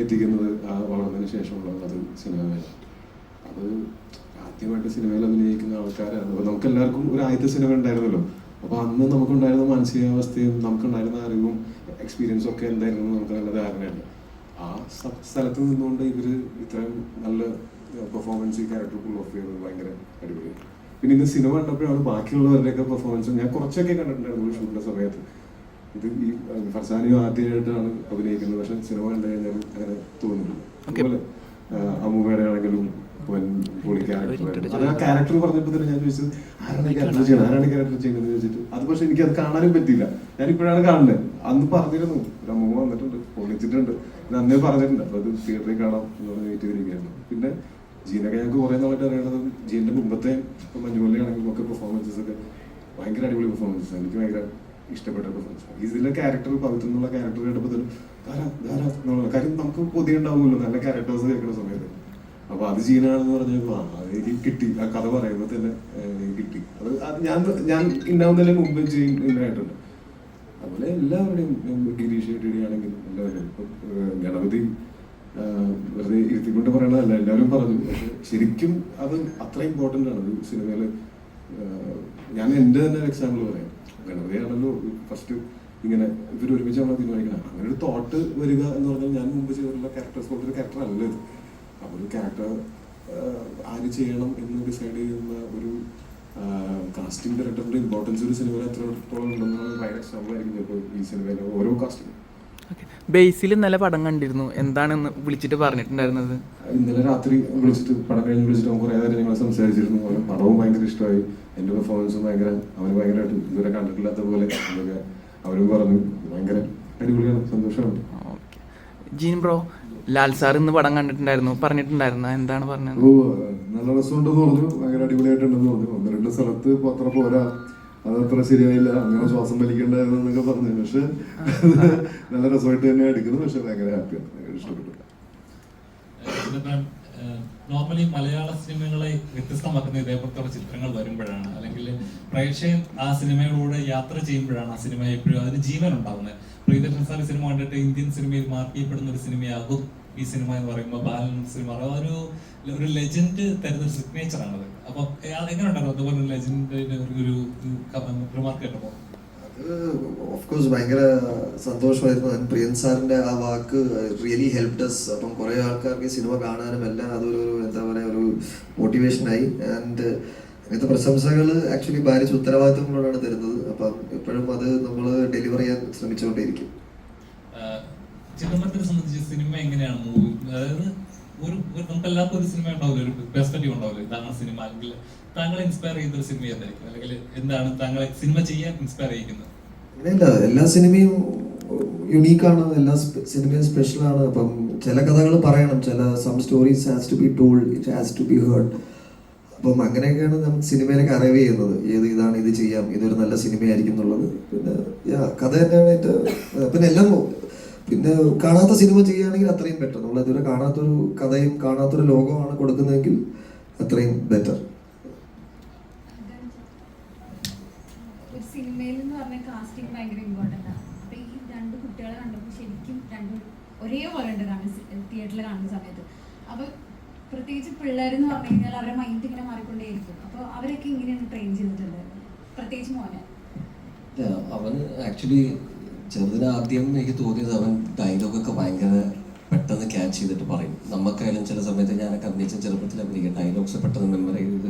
എത്തിക്കുന്നത് ആ വളർന്നതിന് ശേഷമുള്ളത് അത് സിനിമയാണ്. അത് ആദ്യമായിട്ട് സിനിമയിൽ അഭിനയിക്കുന്ന ആൾക്കാരാണ്. അപ്പോൾ നമുക്ക് എല്ലാവർക്കും ഒരു ആദ്യത്തെ സിനിമ ഉണ്ടായിരുന്നല്ലോ. അപ്പോൾ അന്ന് നമുക്കുണ്ടായിരുന്ന മാനസികാവസ്ഥയും നമുക്കുണ്ടായിരുന്ന അറിവും എക്സ്പീരിയൻസും ഒക്കെ എന്തായിരുന്നു നമുക്ക് നല്ല ധാരണയുണ്ട്. ആ സ്ഥലത്ത് നിന്നുകൊണ്ട് ഇവർ ഇത്രയും നല്ല പെർഫോമൻസ് ഈ ക്യാരക്ടർ ഫുൾ ഓഫ് ചെയ്തത് ഭയങ്കര അടിപൊളിയാണ്. പിന്നെ ഇന്ന് സിനിമ കണ്ടപ്പോഴാണ് ബാക്കിയുള്ളവരുടെയൊക്കെ പെർഫോമൻസ് ഞാൻ കുറച്ചൊക്കെ കണ്ടിട്ടുണ്ടായിരുന്നു ഷൂട്ടിൻ്റെ സമയത്ത്. ഇത് ഈ ഫർസാനിയും ആദ്യമായിട്ടാണ് അഭിനയിക്കുന്നത്, പക്ഷെ സിനിമ കണ്ടു കഴിഞ്ഞാൽ അങ്ങനെ തോന്നുന്നു. അതുപോലെ അമ്മൂമ്മയുടെ ആണെങ്കിലും പൊളി ക്യാരക്ടർ. അത് ആ ക്യാരക്ടർ പറഞ്ഞപ്പോൾ തന്നെ ഞാൻ ചോദിച്ചത് ആരാണ് ക്യാരക്ടർ ചെയ്യുന്നത് ചോദിച്ചിട്ട്. അത് പക്ഷെ എനിക്ക് അത് കാണാനും പറ്റിയില്ല. ഞാൻ ഇപ്പോഴാണ് കാണുന്നത്. അന്ന് പറഞ്ഞിരുന്നു ഒരു അമ്മൂമ്മ വന്നിട്ടുണ്ട്, പൊളിച്ചിട്ടുണ്ട്, ഞാൻ അന്നേ പറഞ്ഞിട്ടുണ്ട്. അപ്പോൾ അത് തിയേറ്ററിൽ കാണാം എന്ന് പറഞ്ഞ് വെയിറ്റ് ചെയ്തിരിക്കുകയായിരുന്നു. പിന്നെ ജീനൊക്കെ ഞങ്ങൾക്ക് കുറേ നാളായിട്ട് അറിയണത് ജീൻ്റെ മുമ്പത്തെ ഇപ്പോൾ മഞ്ഞുമല്ലയാണെങ്കിലും ഒക്കെ പെർഫോമൻസസ് ഒക്കെ ഭയങ്കര അടിപൊളി പെർഫോമൻസസ്. എനിക്ക് ഭയങ്കര ഇഷ്ടപ്പെട്ട പെർഫോമൻസ്. ഇതിലെ ക്യാരക്ടർ പവിത്ര എന്നുള്ള ക്യാരക്ടർ കേട്ടപ്പോൾ തന്നെ എന്നുള്ള കാര്യം നമുക്ക് പൊതുവെ ഉണ്ടാവുമല്ലോ നല്ല ക്യാരക്ടേഴ്സ് കേൾക്കുന്ന സമയത്ത്. അപ്പൊ അത് ജീനാണെന്ന് പറഞ്ഞപ്പോൾ എനിക്ക് കിട്ടി. ആ കഥ പറയുമ്പോൾ തന്നെ കിട്ടി. അത് ഞാൻ ഉണ്ടാവുന്നതിന് മുമ്പ് ജീനായിട്ടുണ്ട്. അതുപോലെ എല്ലാവരുടെയും ഗിരീഷ് ഷെട്ടി ആണെങ്കിലും എല്ലാവരും ഇപ്പം ഗണപതി വെറുതെ ഇരുത്തിക്കൊണ്ട് പറയണതല്ല, എല്ലാവരും പറഞ്ഞു. പക്ഷെ ശരിക്കും അത് അത്ര ഇമ്പോർട്ടൻ്റ് ആണ് ഒരു സിനിമയിൽ. ഞാൻ എൻ്റെ തന്നെ ഒരു എക്സാമ്പിൾ പറയാം. ഗണപതിയാണല്ലോ ഫസ്റ്റ് ഇങ്ങനെ ഇവർ ഒരുമിച്ചാണോ തീരുമാനിക്കണം. അങ്ങനെ ഒരു തോട്ട് വരിക എന്ന് പറഞ്ഞാൽ ഞാൻ മുമ്പ് ചെയ്തിട്ടുള്ള ക്യാരക്ടേഴ്സ് പോലൊരു ക്യാരക്ടർ അല്ല ഇത്. അപ്പോൾ ഒരു ക്യാരക്ടർ ആര് ചെയ്യണം എന്ന് ഡിസൈഡ് ചെയ്യുന്ന ഒരു കാസ്റ്റിംഗ് ഡയറക്ടറിന്റെ ഇമ്പോർട്ടൻസ് ഒരു സിനിമയിൽ എത്രത്തോളം ഉണ്ടെന്നുള്ള ഭയങ്കര എക്സാമ്പിൾ ആയിരിക്കും ചിലപ്പോൾ ഈ സിനിമയിലെ ഓരോ കാസ്റ്റിംഗ്. ബേസിൽ ഇന്നലെ പടം കണ്ടിരുന്നു, എന്താണെന്ന് വിളിച്ചിട്ട് പറഞ്ഞിട്ടുണ്ടായിരുന്നത്? ഇന്നലെ രാത്രി വിളിച്ചിട്ട് പടം കഴിഞ്ഞ് വിളിച്ചിട്ട് അവൻ കുറേ നേരം ഞങ്ങൾ സംസാരിച്ചിരുന്നു. അവന് പടവും ഭയങ്കര ഇഷ്ടമായി, എൻ്റെ പെർഫോമൻസും ഭയങ്കര അവന് ഭയങ്കരമായിട്ട് ഇതുവരെ കണ്ടിട്ടില്ലാത്ത പോലെ എന്നൊക്കെ അവരും പറഞ്ഞു. ഭയങ്കര അടിപൊളിയാണ്, സന്തോഷമാണ്. ജീൻ ബ്രോ, ലാൽ സാർ ഇന്ന് പടം കണ്ടിട്ടുണ്ടായിരുന്നു, പറഞ്ഞിട്ടുണ്ടായിരുന്നു, എന്താണ് പറഞ്ഞത്? ഓ നല്ല രസമുണ്ടെന്ന് പറഞ്ഞു, ഭയങ്കര അടിപൊളിയായിട്ടുണ്ടെന്ന് പറഞ്ഞു. 1-2 സ്ഥലത്ത് അത്ര പോരാ, അതത്ര ശരിയായില്ല, അങ്ങനെ ശ്വാസം വലിക്കേണ്ടായിരുന്നൊക്കെ പറഞ്ഞു. പക്ഷെ നല്ല രസമായിട്ട് തന്നെയാണ് എടുക്കുന്നത്. പക്ഷെ ഭയങ്കര ഹാപ്പിയാണ്, ഭയങ്കര ഇഷ്ടപ്പെട്ടു. നോർമലി മലയാള സിനിമകളെ വ്യത്യസ്തമാക്കുന്ന ഇതേപോലത്തെ ചിത്രങ്ങൾ വരുമ്പോഴാണ്, അല്ലെങ്കിൽ പ്രേക്ഷകൻ ആ സിനിമയിലൂടെ യാത്ര ചെയ്യുമ്പോഴാണ് ആ സിനിമ എപ്പോഴും അതിന് ജീവൻ ഉണ്ടാകുന്നത്. പ്രീതേഷ് സാറി സിനിമ കണ്ടിട്ട് ഇന്ത്യൻ സിനിമയിൽ മാർക്ക് ചെയ്യപ്പെടുന്ന ഒരു സിനിമയാകും ഈ സിനിമ എന്ന് പറയുമ്പോൾ ബാലൻ സിനിമ ഒരു ലെജൻഡ് തരുന്ന സിഗ്നേച്ചർ ആണത്. അപ്പൊ എങ്ങനെ ഉണ്ടായിരുന്നു അതുപോലെ ലെജൻഡിന്റെ ഒരു റിമാർക്ക് കേട്ടപ്പോൾ? അത് ഓഫ്കോഴ്സ് ഭയങ്കര സന്തോഷമായിരുന്നു. പ്രിയൻ സാറിന്റെ ആ വാക്ക് റിയലി ഹെൽപ്ഡ് അസ്. അപ്പം കുറെ ആൾക്കാർക്ക് സിനിമ കാണാനും എല്ലാം അതൊരു എന്താ പറയുക ഒരു മോട്ടിവേഷനായി. ആൻഡ് അങ്ങനത്തെ പ്രശംസകൾ ആക്ച്വലി ഭാരിച്ച ഉത്തരവാദിത്തങ്ങളോടാണ് തരുന്നത്. അപ്പം എപ്പോഴും അത് നമ്മൾ ഡെലിവർ ചെയ്യാൻ ശ്രമിച്ചുകൊണ്ടേയിരിക്കും. ചിദംബരത്തിനെ സംബന്ധിച്ച് സിനിമ എങ്ങനെയാണ് മൂവി, അതായത് നമുക്ക് എല്ലാവർക്കും ഒരു സിനിമ ഉണ്ടാവില്ല, ഒരു പെർസ്പെക്റ്റീവ് ഉണ്ടാവില്ല, ഇതാണ് സിനിമ, അല്ലെങ്കിൽ താങ്കളെ ഇൻസ്പയർ ചെയ്യുന്ന ഒരു സിനിമ എന്തായിരിക്കും, അല്ലെങ്കിൽ എന്താണ് താങ്കളെ സിനിമ ചെയ്യാൻ ഇൻസ്പയർ ചെയ്യിക്കുന്നത്? അങ്ങനെയല്ല, എല്ലാ സിനിമയും യുണീക്കാണ്, എല്ലാ സിനിമയും സ്പെഷ്യലാണ്. അപ്പം ചില കഥകൾ പറയണം, some stories has to be told, it has to be heard. അപ്പം അങ്ങനെയൊക്കെയാണ് നമുക്ക് സിനിമയിലേക്ക് അറൈവ് ചെയ്യുന്നത്, ഇതാണ്, ഇത് ചെയ്യാം, ഇതൊരു നല്ല സിനിമയായിരിക്കും എന്നുള്ളത്. പിന്നെ കഥ തന്നെയാണ് പിന്നെ എല്ലാം. പിന്നെ കാണാത്ത സിനിമ ചെയ്യുകയാണെങ്കിൽ അത്രയും ബെറ്റർ. നമ്മൾ ഇതുവരെ കാണാത്തൊരു കഥയും കാണാത്തൊരു ലോകമാണ് കൊടുക്കുന്നതെങ്കിൽ അത്രയും ബെറ്റർ. ഒരു സിനിമയിൽ എന്ന് പറഞ്ഞ കാസ്റ്റിംഗ് ഭയങ്കര ഇമ്പോർട്ടൻ്റ് ആണ്. അപ്പോൾ ഈ രണ്ട് കുട്ടികളെ കണ്ടപ്പോൾ ശരിക്കും രണ്ടും ഒരേപോലെ ഉണ്ട് തിയേറ്ററിൽ കാണുന്ന സമയത്ത്. അപ്പോൾ പ്രത്യേകിച്ച് പിള്ളേരെന്ന് പറഞ്ഞു കഴിഞ്ഞാൽ അവരുടെ മൈൻഡ് ഇങ്ങനെ മാറിക്കൊണ്ടേയിരിക്കും. അപ്പോൾ അവരൊക്കെ ഇങ്ങനെയാണ് ട്രെയിൻ ചെയ്തിട്ടുണ്ടായിരുന്നു, പ്രത്യേകിച്ച് മോനെ. അവൻ ആക്ച്വലി ചെറുതിന് ആദ്യം എനിക്ക് തോന്നിയത് അവൻ ഡയലോഗൊക്കെ ഭയങ്കര പെട്ടെന്ന് ക്യാച്ച് ചെയ്തിട്ട് പറയും. നമുക്കായാലും ചില സമയത്ത് ഞാനൊക്കെ അഭിനയിച്ച ചെറുപ്പത്തിൽ അഭിനയിക്കുക, ഡയലോഗ്സ് പെട്ടെന്ന് മെമ്മറി ചെയ്ത്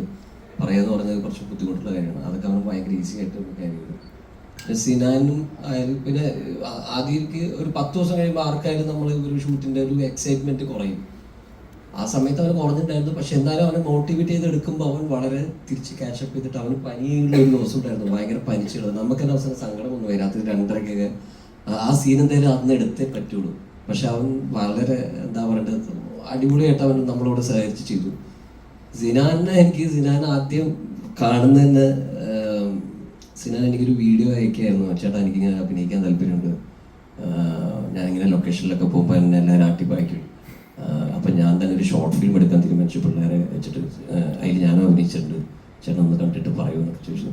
പറയാന്ന് പറഞ്ഞത് കുറച്ച് ബുദ്ധിമുട്ടുള്ള കാര്യമാണ്. അതൊക്കെ അവൻ ഭയങ്കര ഈസി ആയിട്ട് കാര്യങ്ങൾ. സിനാനും ആയാലും പിന്നെ ആദ്യമൊക്കെ ഒരു 10 ദിവസം കഴിയുമ്പോൾ ആർക്കായാലും നമ്മൾ ഒരു ഷൂട്ടിൻ്റെ ഒരു എക്സൈറ്റ്മെൻറ്റ് കുറയും. ആ സമയത്ത് അവന് കുറഞ്ഞിട്ടുണ്ടായിരുന്നു. പക്ഷെ എന്നാലും അവനെ മോട്ടിവേറ്റ് ചെയ്ത് എടുക്കുമ്പോൾ അവൻ വളരെ തിരിച്ച് ക്യാച്ചപ്പ് ചെയ്തിട്ട് അവന് പനിയുള്ള ഒരു ദിവസം ഉണ്ടായിരുന്നു, ഭയങ്കര പനിച്ചുള്ളത്. നമുക്ക് തന്നെ അവസാനം സങ്കടമൊന്നും വരും. രാത്രി 2:30 ആ സീൻ എന്തായാലും അന്ന് എടുത്തേ പറ്റുള്ളൂ. പക്ഷെ അവൻ വളരെ എന്താ പറയേണ്ടത് അടിപൊളിയായിട്ട് അവൻ നമ്മളോട് സഹകരിച്ച് ചെയ്തു. സിനാൻ ആദ്യം കാണുന്നതന്നെ, സിനാൻ എനിക്കൊരു വീഡിയോ അയക്കുകയായിരുന്നു, ചേട്ടാ എനിക്കിങ്ങനെ അഭിനയിക്കാൻ താല്പര്യമുണ്ട്, ഞാനിങ്ങനെ ലൊക്കേഷനിലൊക്കെ പോകുമ്പോൾ എന്നെ എല്ലാവരും ആട്ടിപ്പായിക്കും, അപ്പം ഞാൻ തന്നെ ഒരു ഷോർട്ട് ഫിലിം എടുക്കാൻ തീരുമാനിച്ചു, പിള്ളേരെ വെച്ചിട്ട് അതിൽ ഞാനും അഭിനയിച്ചിട്ടുണ്ട്, ചേട്ടൻ ഒന്ന് കണ്ടിട്ട് പറയുമെന്നൊക്കെ ചോദിച്ചു.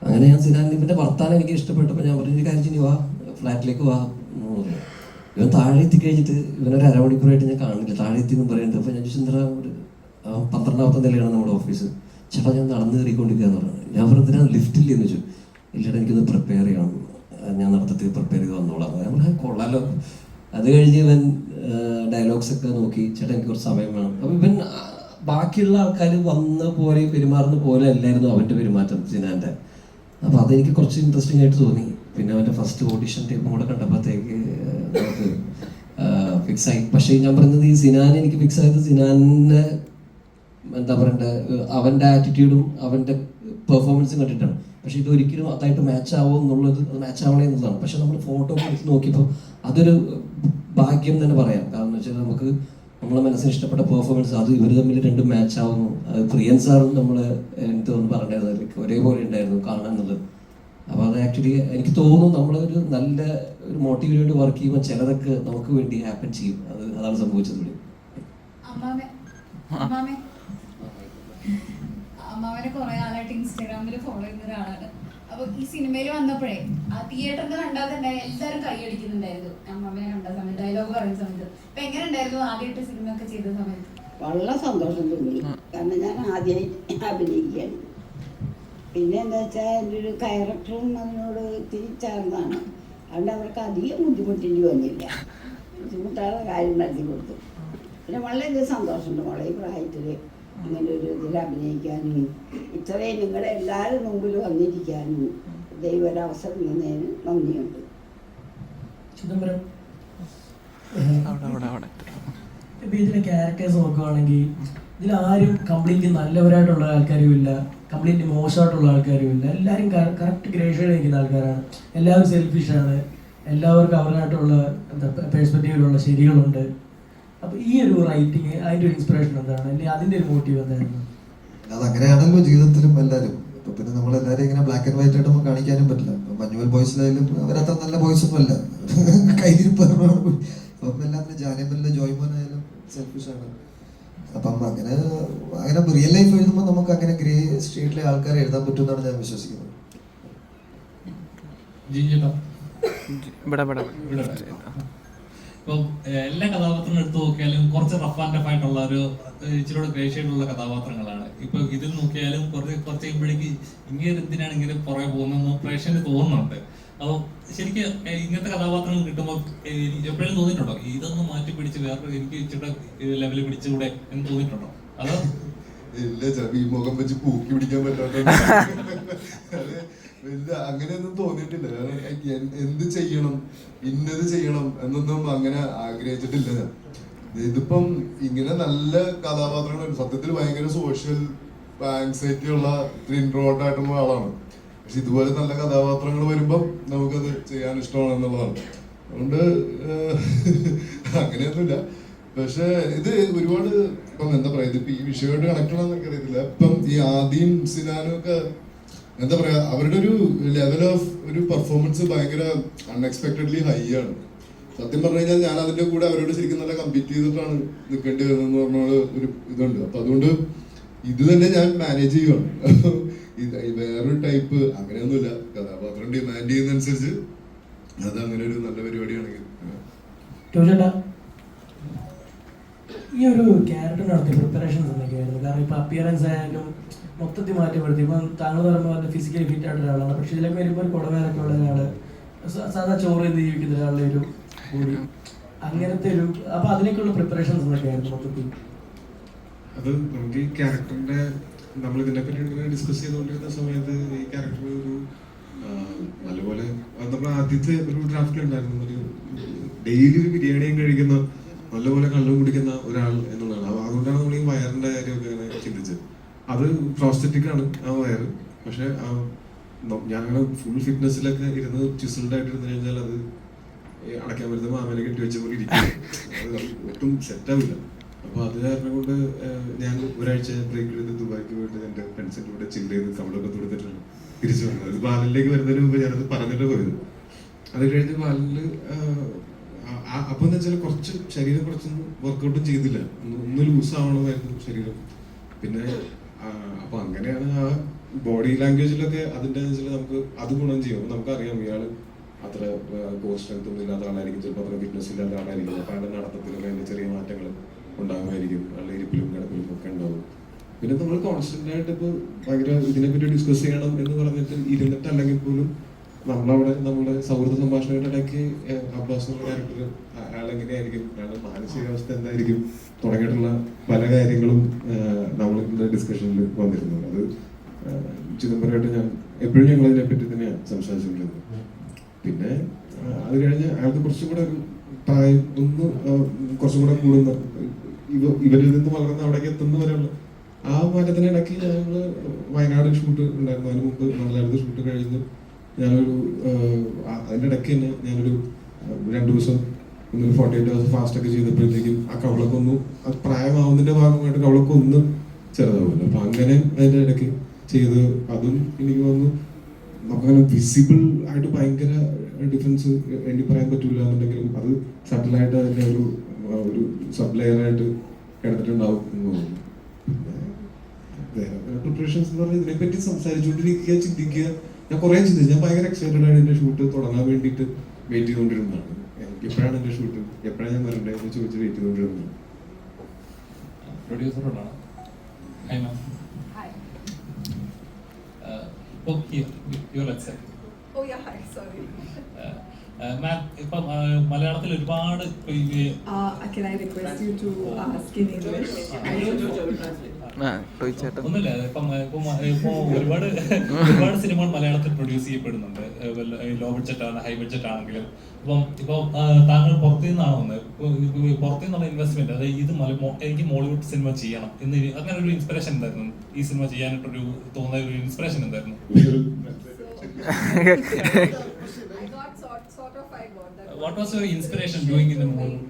അങ്ങനെ ഞാൻ ഇവൻ്റെ വർത്താനം എനിക്ക് ഇഷ്ടപ്പെട്ടപ്പോൾ ഞാൻ പറഞ്ഞു, കാര്യം ചെയ്യും, വാ ഫ്ലാറ്റിലേക്ക് വാ എന്ന് പറഞ്ഞു. ഇവൻ താഴെ എത്തിക്കഴിഞ്ഞിട്ട് ഇവനൊരു അരമണിക്കൂറായിട്ട് ഞാൻ കാണില്ല, താഴെ എത്തി എന്ന് പറയുന്നത്. അപ്പോൾ ഞാൻ ചോദിച്ചു, എന്താ 12ാമത്തെ നിലയാണ് നമ്മുടെ ഓഫീസ്, ചേട്ടാ ഞാൻ നടന്ന് കയറിക്കൊണ്ടിരിക്കുകയെന്ന് പറഞ്ഞു. ഞാൻ പറഞ്ഞതിനാ ലിഫ്റ്റില്ലേ എന്ന് ചോദിച്ചു. ഇല്ലടാ എനിക്കൊന്ന് പ്രിപ്പയർ ചെയ്യണം, ഞാൻ നടത്തത്തിൽ പ്രിപ്പയർ ചെയ്ത് വന്നോളാം. ഞാൻ പറഞ്ഞു കൊള്ളാലോ. അത് കഴിഞ്ഞ് ഇവൻ ഡയലോഗ്സ് ഒക്കെ നോക്കി, ചേട്ടാ എനിക്ക് കുറച്ച് സമയം വേണം. അപ്പോൾ ഇവൻ ബാക്കിയുള്ള ആൾക്കാർ വന്ന പോലെ പെരുമാറുന്ന പോലെ അല്ലായിരുന്നു അവൻ്റെ പെരുമാറ്റം സിനാൻ്റെ. അപ്പോൾ അതെനിക്ക് കുറച്ച് ഇൻട്രസ്റ്റിംഗ് ആയിട്ട് തോന്നി. പിന്നെ അവൻ്റെ ഫസ്റ്റ് ഓഡിഷൻ ടൈപ്പും കൂടെ കണ്ടപ്പോഴത്തേക്ക് നമുക്ക് ഫിക്സായി. പക്ഷേ ഞാൻ പറയുന്നത് ഈ സിനാൻ എനിക്ക് ഫിക്സ് ആയത് സിനാനെ എന്താ പറയണ്ടേ, അവൻ്റെ ആറ്റിറ്റ്യൂഡും അവൻ്റെ പെർഫോമൻസും കണ്ടിട്ടാണ്. പക്ഷെ ഇതൊരിക്കലും അതായിട്ട് മാച്ച് ആവുമോ എന്നുള്ളത്, അത് മാച്ച് ആവണേ എന്നുള്ളതാണ്. പക്ഷെ നമ്മൾ ഫോട്ടോ എടുത്ത് നോക്കിയപ്പോൾ അതൊരു ഭാഗ്യം തന്നെ പറയാം. കാരണം എന്ന് വെച്ചാൽ നമുക്ക് നമ്മളെ മനസ്സിന് ഇഷ്ടപ്പെട്ട പെർഫോമൻസ്, അത് ഇവർ തമ്മിൽ രണ്ടും മാച്ച് ആവുന്നു. അത് പ്രിയൻ സാറും നമ്മളെ എനിക്ക് ഒന്ന് പറഞ്ഞിരുന്നത് ഒരേപോലെ ഉണ്ടായിരുന്നു കാണാൻ എന്നുള്ളത്. അപ്പോൾ അത് ആക്ച്വലി എനിക്ക് തോന്നുന്നു നമ്മളൊരു നല്ല ഒരു മോട്ടീവിന് വേണ്ടി വർക്ക് ചെയ്യുമ്പോൾ ചിലതൊക്കെ നമുക്ക് വേണ്ടി ഹാപ്പൻ ചെയ്യും. അതാണ് സംഭവിച്ചത് ഇവിടെ. അമ്മാവനെ കുറെ ആളായിട്ട് ഇൻസ്റ്റാഗ്രാമിൽ ഫോളോ ചെയ്യുന്ന ഒരാളാണ്. അപ്പൊ ഈ സിനിമയിൽ വന്നപ്പോഴേ ആ തിയേറ്ററിൽ കണ്ടാൽ തന്നെ എല്ലാവരും കൈയടിക്കുന്നുണ്ടായിരുന്നു അമ്മാവനെ കണ്ട സമയത്ത്, ഡയലോഗ് പറയുന്ന സമയത്ത്. അപ്പൊ എങ്ങനെ ഉണ്ടായിരുന്നു ആദ്യമായിട്ട് സിനിമ ഒക്കെ ചെയ്ത സമയത്ത്? വളരെ സന്തോഷം തോന്നി, കാരണം ഞാൻ ആദ്യമായിട്ട് അഭിനയിക്കുകയാണ്. പിന്നെ എന്താ വെച്ചാൽ എൻ്റെ ഒരു ക്യാരക്ടറും അതിനോട് തിരിച്ചറിഞ്ഞാണ്, അതുകൊണ്ട് അവർക്ക് അധികം ബുദ്ധിമുട്ടേണ്ടി വന്നില്ല, ബുദ്ധിമുട്ടാതെ കാര്യം നടത്തി കൊടുത്തു. പിന്നെ വളരെയധികം സന്തോഷമുണ്ട് മോളെ ഈ പ്രായത്തിൽ ഇങ്ങനെ ഒരു ഇതിൽ അഭിനയിക്കാനും ഇത്രയും നിങ്ങളുടെ എല്ലാവരും മുമ്പിൽ വന്നിരിക്കാനും ദൈവം ഒരവസരം തന്നതിന് നന്ദിയുണ്ട്. ചിദംബരം ഇതിലെ ക്യാരക്ടേഴ്സ് നോക്കുകയാണെങ്കിൽ ഇതിലാരും കംപ്ലീറ്റ്ലി നല്ലവരായിട്ടുള്ള ആൾക്കാരും ഇല്ല, കംപ്ലീറ്റ്ലി മോശമായിട്ടുള്ള ആൾക്കാരും ഇല്ല. എല്ലാവരും കറക്റ്റ് ഗ്രേഷേഡ് നിൽക്കുന്ന ആൾക്കാരാണ്. എല്ലാവരും സെൽഫിഷാണ്. എല്ലാവർക്കും അവരായിട്ടുള്ള എന്താ പെർസ്പെക്റ്റീവിലുള്ള ശരികളുണ്ട്. അപ്പോൾ ഈ ഒരു റൈറ്റിങ് അതിൻ്റെ ഒരു ഇൻസ്പിറേഷൻ എന്താണ്, അല്ലെങ്കിൽ അതിൻ്റെ ഒരു മോട്ടീവ് എന്തായിരുന്നു? അതങ്ങനെയാണല്ലോ ജീവിതത്തിലും എല്ലാവരും. ഇപ്പൊ പിന്നെ നമ്മളെല്ലാവരും ഇങ്ങനെ ബ്ലാക്ക് ആൻഡ് വൈറ്റ് ആയിട്ട് നമുക്ക് കാണിക്കാനും പറ്റില്ല. ഇപ്പൊ മഞ്ഞുവൽ ബോയ്സിലായാലും അവരത്ര നല്ല ബോയ്സ് ഒന്നും അല്ല, കൈതിരിപ്പാണ്. അപ്പം എല്ലാത്തിനും ജാനമല്ല ജോയ്മോനായാലും സെൽഫിഷാണ്. അപ്പം അങ്ങനെ റിയൽ ലൈഫ് എഴുതുമ്പോൾ നമുക്ക് അങ്ങനെ ഗ്രേ സ്റ്റേറ്റിലെ ആൾക്കാരെ എഴുതാൻ പറ്റും എന്നാണ് ഞാൻ വിശ്വസിക്കുന്നത്. ഇപ്പം എല്ലാ കഥാപാത്രങ്ങളും എടുത്തു നോക്കിയാലും കുറച്ച് റഫ് ആൻഡ് ടഫ് ആയിട്ടുള്ള ഒരു ഇച്ചിരി ഗ്രേഷ്യായിട്ടുള്ള കഥാപാത്രങ്ങളാണ്. ഇപ്പൊ ഇതിൽ നോക്കിയാലും കുറച്ച് കഴിയുമ്പോഴേക്ക് ഇങ്ങനെ എന്തിനാണ് ഇങ്ങനെ പുറകെ പോകുന്നതെന്ന് പ്രേക്ഷകന് തോന്നുന്നുണ്ട്. അപ്പോൾ ശരിക്കും ഇങ്ങനത്തെ കഥാപാത്രങ്ങൾ കിട്ടുമ്പോൾ എപ്പോഴും തോന്നിയിട്ടുണ്ടോ ഇതൊന്നും മാറ്റി പിടിച്ച് വേറെ എനിക്ക് ഇച്ചിരി ലെവലിൽ പിടിച്ചുകൂടെ എന്ന് തോന്നിയിട്ടുണ്ടോ? അതോ ഇല്ല ചിലപ്പോ ഈ മുഖം വെച്ച് പൂക്കി പിടിക്കാൻ പറ്റാത്ത അങ്ങനെയൊന്നും തോന്നിയിട്ടില്ല. എന്ത് ചെയ്യണം, ഇന്നത് ചെയ്യണം എന്നൊന്നും അങ്ങനെ ആഗ്രഹിച്ചിട്ടില്ല ഞാൻ. ഇതിപ്പം ഇങ്ങനെ നല്ല കഥാപാത്രങ്ങൾ, സത്യത്തിൽ ഭയങ്കര സോഷ്യൽ ആങ്സൈറ്റി ഉള്ള ഇൻട്രോവേർട്ട് ആയിട്ടുള്ള ആളാണ്. പക്ഷെ ഇതുപോലെ നല്ല കഥാപാത്രങ്ങൾ വരുമ്പം നമുക്കത് ചെയ്യാൻ ഇഷ്ടമാണ് എന്നുള്ളതാണ്. അതുകൊണ്ട് അങ്ങനെയൊന്നുമില്ല. പക്ഷെ ഇത് ഒരുപാട് ഇപ്പം എന്താ പറയാ, ഇതിപ്പോ ഈ വിഷയമായിട്ട് കണക്ട് ആണെന്നൊക്കെ അറിയത്തില്ല. ഇപ്പം ഈ ആദിയും സിനാനും ഒക്കെ എന്താ പറയാ, അവരുടെ ഒരു ലെവൽ ഓഫ് ഒരു പെർഫോമൻസ് ഭയങ്കര അൺഎക്സ്പെക്ടഡ്ലി ഹൈ ആണ്. സത്യം പറഞ്ഞു കഴിഞ്ഞാൽ ഞാൻ അതിന്റെ കൂടെ അവരോട് ശരിക്കും നല്ല കമ്പീറ്റ് ചെയ്തിട്ടാണ് നിൽക്കേണ്ടി വരുന്നതെന്ന് പറഞ്ഞ ഒരു ഇതുണ്ട്. അപ്പൊ അതുകൊണ്ട് ഇത് തന്നെ ഞാൻ മാനേജ് ചെയ്യുവാണ്. വേറൊരു ടൈപ്പ് അങ്ങനെയൊന്നുമില്ല, കഥാപാത്രം ഡിമാൻഡ് ചെയ്യുന്നതനുസരിച്ച് അത് അങ്ങനെ ഒരു നല്ല പരിപാടിയാണെങ്കിൽ. ഈ ഒരു ക്യാരക്ടർ നടത്തിയ പ്രിപ്പറേഷൻസ് എന്തൊക്കെയായിരുന്നു? കാരണം ഇപ്പൊ അപ്പിയറൻസ് ആയാലും മൊത്തത്തിൽ മാറ്റപ്പെടുത്തി. ഇപ്പം താങ്കൾ പറയുമ്പോൾ ഫിസിക്കലി ഫിറ്റ് ആയിട്ട് ഒരാളാണ്, പക്ഷെ ഇതിലേക്ക് വരുമ്പോൾ ഒരു കുടവേലൊക്കെ ഉള്ള ഒരാള്, സാധാ ചോറ് ചെയ്ത് ജീവിക്കുന്ന ഒരാളുടെ ഒരു കൂടി അങ്ങനത്തെ ഒരു, അപ്പൊ അതിലേക്കുള്ള പ്രിപ്പറേഷൻസ് എന്തൊക്കെയായിരുന്നു മൊത്തത്തിൽ? അത് നമുക്ക് ഈ ക്യാരക്ടറിന്റെ നമ്മൾ ഇതിനെപ്പറ്റി ഡിസ്കസ് ചെയ്തുകൊണ്ടിരുന്ന സമയത്ത് ഈ ക്യാരക്ടർ ഒരു നല്ലപോലെ നമ്മൾ ആദ്യത്തെ ഒരു ഡ്രാഫ്റ്റിലുണ്ടായിരുന്നു, ഒരു ഡെയിലി ഒരു ബിരിയാണിയും കഴിക്കുന്ന നല്ലപോലെ കള്ളും കുടിക്കുന്ന ഒരാൾ എന്നുള്ളതാണ്. അതുകൊണ്ടാണ് നമ്മൾ ഈ വയറിന്റെ കാര്യമൊക്കെ അങ്ങനെ ചിന്തിച്ചത്. അത് പ്രോസ്റ്ററ്റിക് ആണ് ആ വയറ്. പക്ഷെ ഞാനങ്ങനെ ഫുൾ ഫിറ്റ്നസ്സിലൊക്കെ ഇരുന്ന് ചിസൽഡ് ആയിട്ട് ഇരുന്ന് കഴിഞ്ഞാൽ അത് അടയ്ക്കാൻ പറ്റുന്ന മാമനെ കെട്ടി വെച്ച പോലെ ഇരിക്കും, അത് ഒട്ടും സെറ്റാവില്ല. അപ്പൊ അത് കാരണം കൊണ്ട് ഞാൻ ഒരാഴ്ച ബ്രേക്ക് എടുത്ത് ദുബായിക്ക് പോയിട്ട് എന്റെ ഫ്രണ്ട്സിന്റെ കൂടെ ചില്ല് ചെയ്ത് കവളൊക്കെ കൊടുത്തിട്ടാണ് തിരിച്ചു വന്നത്. അത് ബാലനിലേക്ക് വരുന്നതിന് മുമ്പ് ഞാനത് പറഞ്ഞിട്ട് പോയത്. അത് കഴിഞ്ഞ് ബാലനില് അപ്പൊ എന്താ വെച്ചാൽ കുറച്ച് ശരീരം കുറച്ചൊന്നും വർക്കൗട്ടും ചെയ്തില്ല, ഒന്ന് ലൂസ് ആവണമായിരുന്നു ശരീരം. പിന്നെ അപ്പൊ അങ്ങനെയാണ് ആ ബോഡി ലാംഗ്വേജിലൊക്കെ അതിന്റെ നമുക്ക് അത് ഗുണം ചെയ്യും. നമുക്കറിയാം ഇയാള് അത്ര കോർ സ്ട്രെങ്ത് ഒന്നും ഇല്ലാത്ത ആളായിരിക്കും, ചിലപ്പോൾ അത്ര ഫിറ്റ്നസ് ഇല്ലാത്ത ആളായിരിക്കും. അപ്പൊ അതിന്റെ നടത്തത്തിലൊക്കെ അതിന്റെ ചെറിയ മാറ്റങ്ങൾ ഉണ്ടാകുമായിരിക്കും, അയാളുടെ ഇരിപ്പിലും കിടപ്പിലും ഒക്കെ ഉണ്ടാവും. പിന്നെ നമ്മൾ കോൺസ്റ്റന്റ് ആയിട്ട് ഇപ്പൊ ഭയങ്കര ഇതിനെപ്പറ്റി ഡിസ്കസ് ചെയ്യണം എന്ന് പറഞ്ഞിട്ട് ഇരുന്നിട്ടല്ലെങ്കിൽ പോലും നമ്മളവിടെ നമ്മുടെ സൗഹൃദ സംഭാഷണങ്ങളുടെ ഇടയ്ക്ക് അബ്ബാസ് എന്നുള്ള ക്യാരക്ടർ അയാളെങ്ങനെയായിരിക്കും, അയാളുടെ മാനസികാവസ്ഥ എന്തായിരിക്കും തുടങ്ങിയിട്ടുള്ള പല കാര്യങ്ങളും നമ്മളിന്റെ ഡിസ്കഷനിൽ വന്നിരുന്നു. അത് ചിദംബരമായിട്ട് ഞാൻ എപ്പോഴും ഞങ്ങൾ ഇതിനെപ്പറ്റി തന്നെയാണ് സംസാരിച്ചുകൊണ്ടിരുന്നത്. പിന്നെ അത് കഴിഞ്ഞ് അയാൾക്ക് കുറച്ചും കൂടെ ഒരു പ്രായം ഒന്ന് കുറച്ചും കൂടെ കൂടുന്ന, ഇവരിൽ നിന്ന് വളർന്ന് അവിടേക്ക് എത്തുന്ന വരെയുള്ള ആ മാറ്റത്തിനിടയ്ക്ക് ഞങ്ങള് വയനാട് ഷൂട്ട് ഉണ്ടായിരുന്നു. അതിന് മുമ്പ് മലയാളത്തിൽ ഷൂട്ട് കഴിഞ്ഞ് ഞാനൊരു അതിൻ്റെ ഇടയ്ക്ക് തന്നെ ഞാനൊരു 2 ദിവസം 48 hours ഫാസ്റ്റ് ഒക്കെ ചെയ്തപ്പോഴത്തേക്കും ആ കവളൊക്കെ ഒന്ന് പ്രായമാവുന്നതിന്റെ ഭാഗമായിട്ട് കവളൊക്കെ ഒന്ന് ചെറുതാവുമല്ലോ. അപ്പൊ അങ്ങനെ അതിന്റെ ഇടയ്ക്ക് ചെയ്ത് അതും എനിക്ക് തോന്നുന്നു നമുക്കങ്ങനെ വിസിബിൾ ആയിട്ട് ഭയങ്കര ഡിഫറൻസ് എണ്ണി പറയാൻ പറ്റില്ല എന്നുണ്ടെങ്കിലും അത് സട്ടിലായിട്ട് അതിന്റെ ഒരു സബ് ലെയറായിട്ട് കിടന്നിട്ടുണ്ടാവും എന്ന് തോന്നുന്നു. പിന്നെ പ്രിപ്പറേഷൻസ് എന്ന് പറഞ്ഞാൽ ഇതിനെപ്പറ്റി സംസാരിച്ചുകൊണ്ടിരിക്കുക, ചിന്തിക്കുക. ഞാൻ കുറെ ചിന്തിച്ചു. ഞാൻ ഭയങ്കര എക്സൈറ്റഡ് ആയിട്ട് എന്റെ ഷൂട്ട് തുടങ്ങാൻ വേണ്ടിയിട്ട് വെയിറ്റ് ചെയ്തുകൊണ്ടിരുന്നതാണ്. എപ്പോഴാണ് എന്റെ ഷൂട്ട്, എപ്പോഴാണ് ഞാൻ വരണ്ടേ എന്ന് ചോദിച്ച് വെയിറ്റ് ചെയ്തുകൊണ്ടിരുന്നത്. പ്രൊഡ്യൂസറോടാണ്. Hi ma'am. മാം, ഇപ്പം മലയാളത്തിൽ ഒരുപാട് Can I request you to ask in English? ഒന്നുമില്ല. ഇപ്പൊ ഒരുപാട് സിനിമകൾ മലയാളത്തിൽ പ്രൊഡ്യൂസ് ചെയ്യപ്പെടുന്നുണ്ട്, ലോ ബഡ്ജറ്റ് ആണ്, ഹൈ ബഡ്ജറ്റ് ആണെങ്കിലും. ഇപ്പൊ താങ്കൾ പുറത്തു നിന്നാണ് വന്നത്, പുറത്തു നിന്നുള്ള ഇൻവെസ്റ്റ്മെന്റ്, അതായത് ഇത് എനിക്ക് മോളിവുഡ് സിനിമ ചെയ്യണം എന്ന് അങ്ങനെ ഒരു ഇൻസ്പിറേഷൻ എന്തായിരുന്നു? ഈ സിനിമ ചെയ്യാനായിട്ടൊരു തോന്നുന്ന ഒരു ഇൻസ്പിറേഷൻ എന്തായിരുന്നു? What was your inspiration doing in the movie?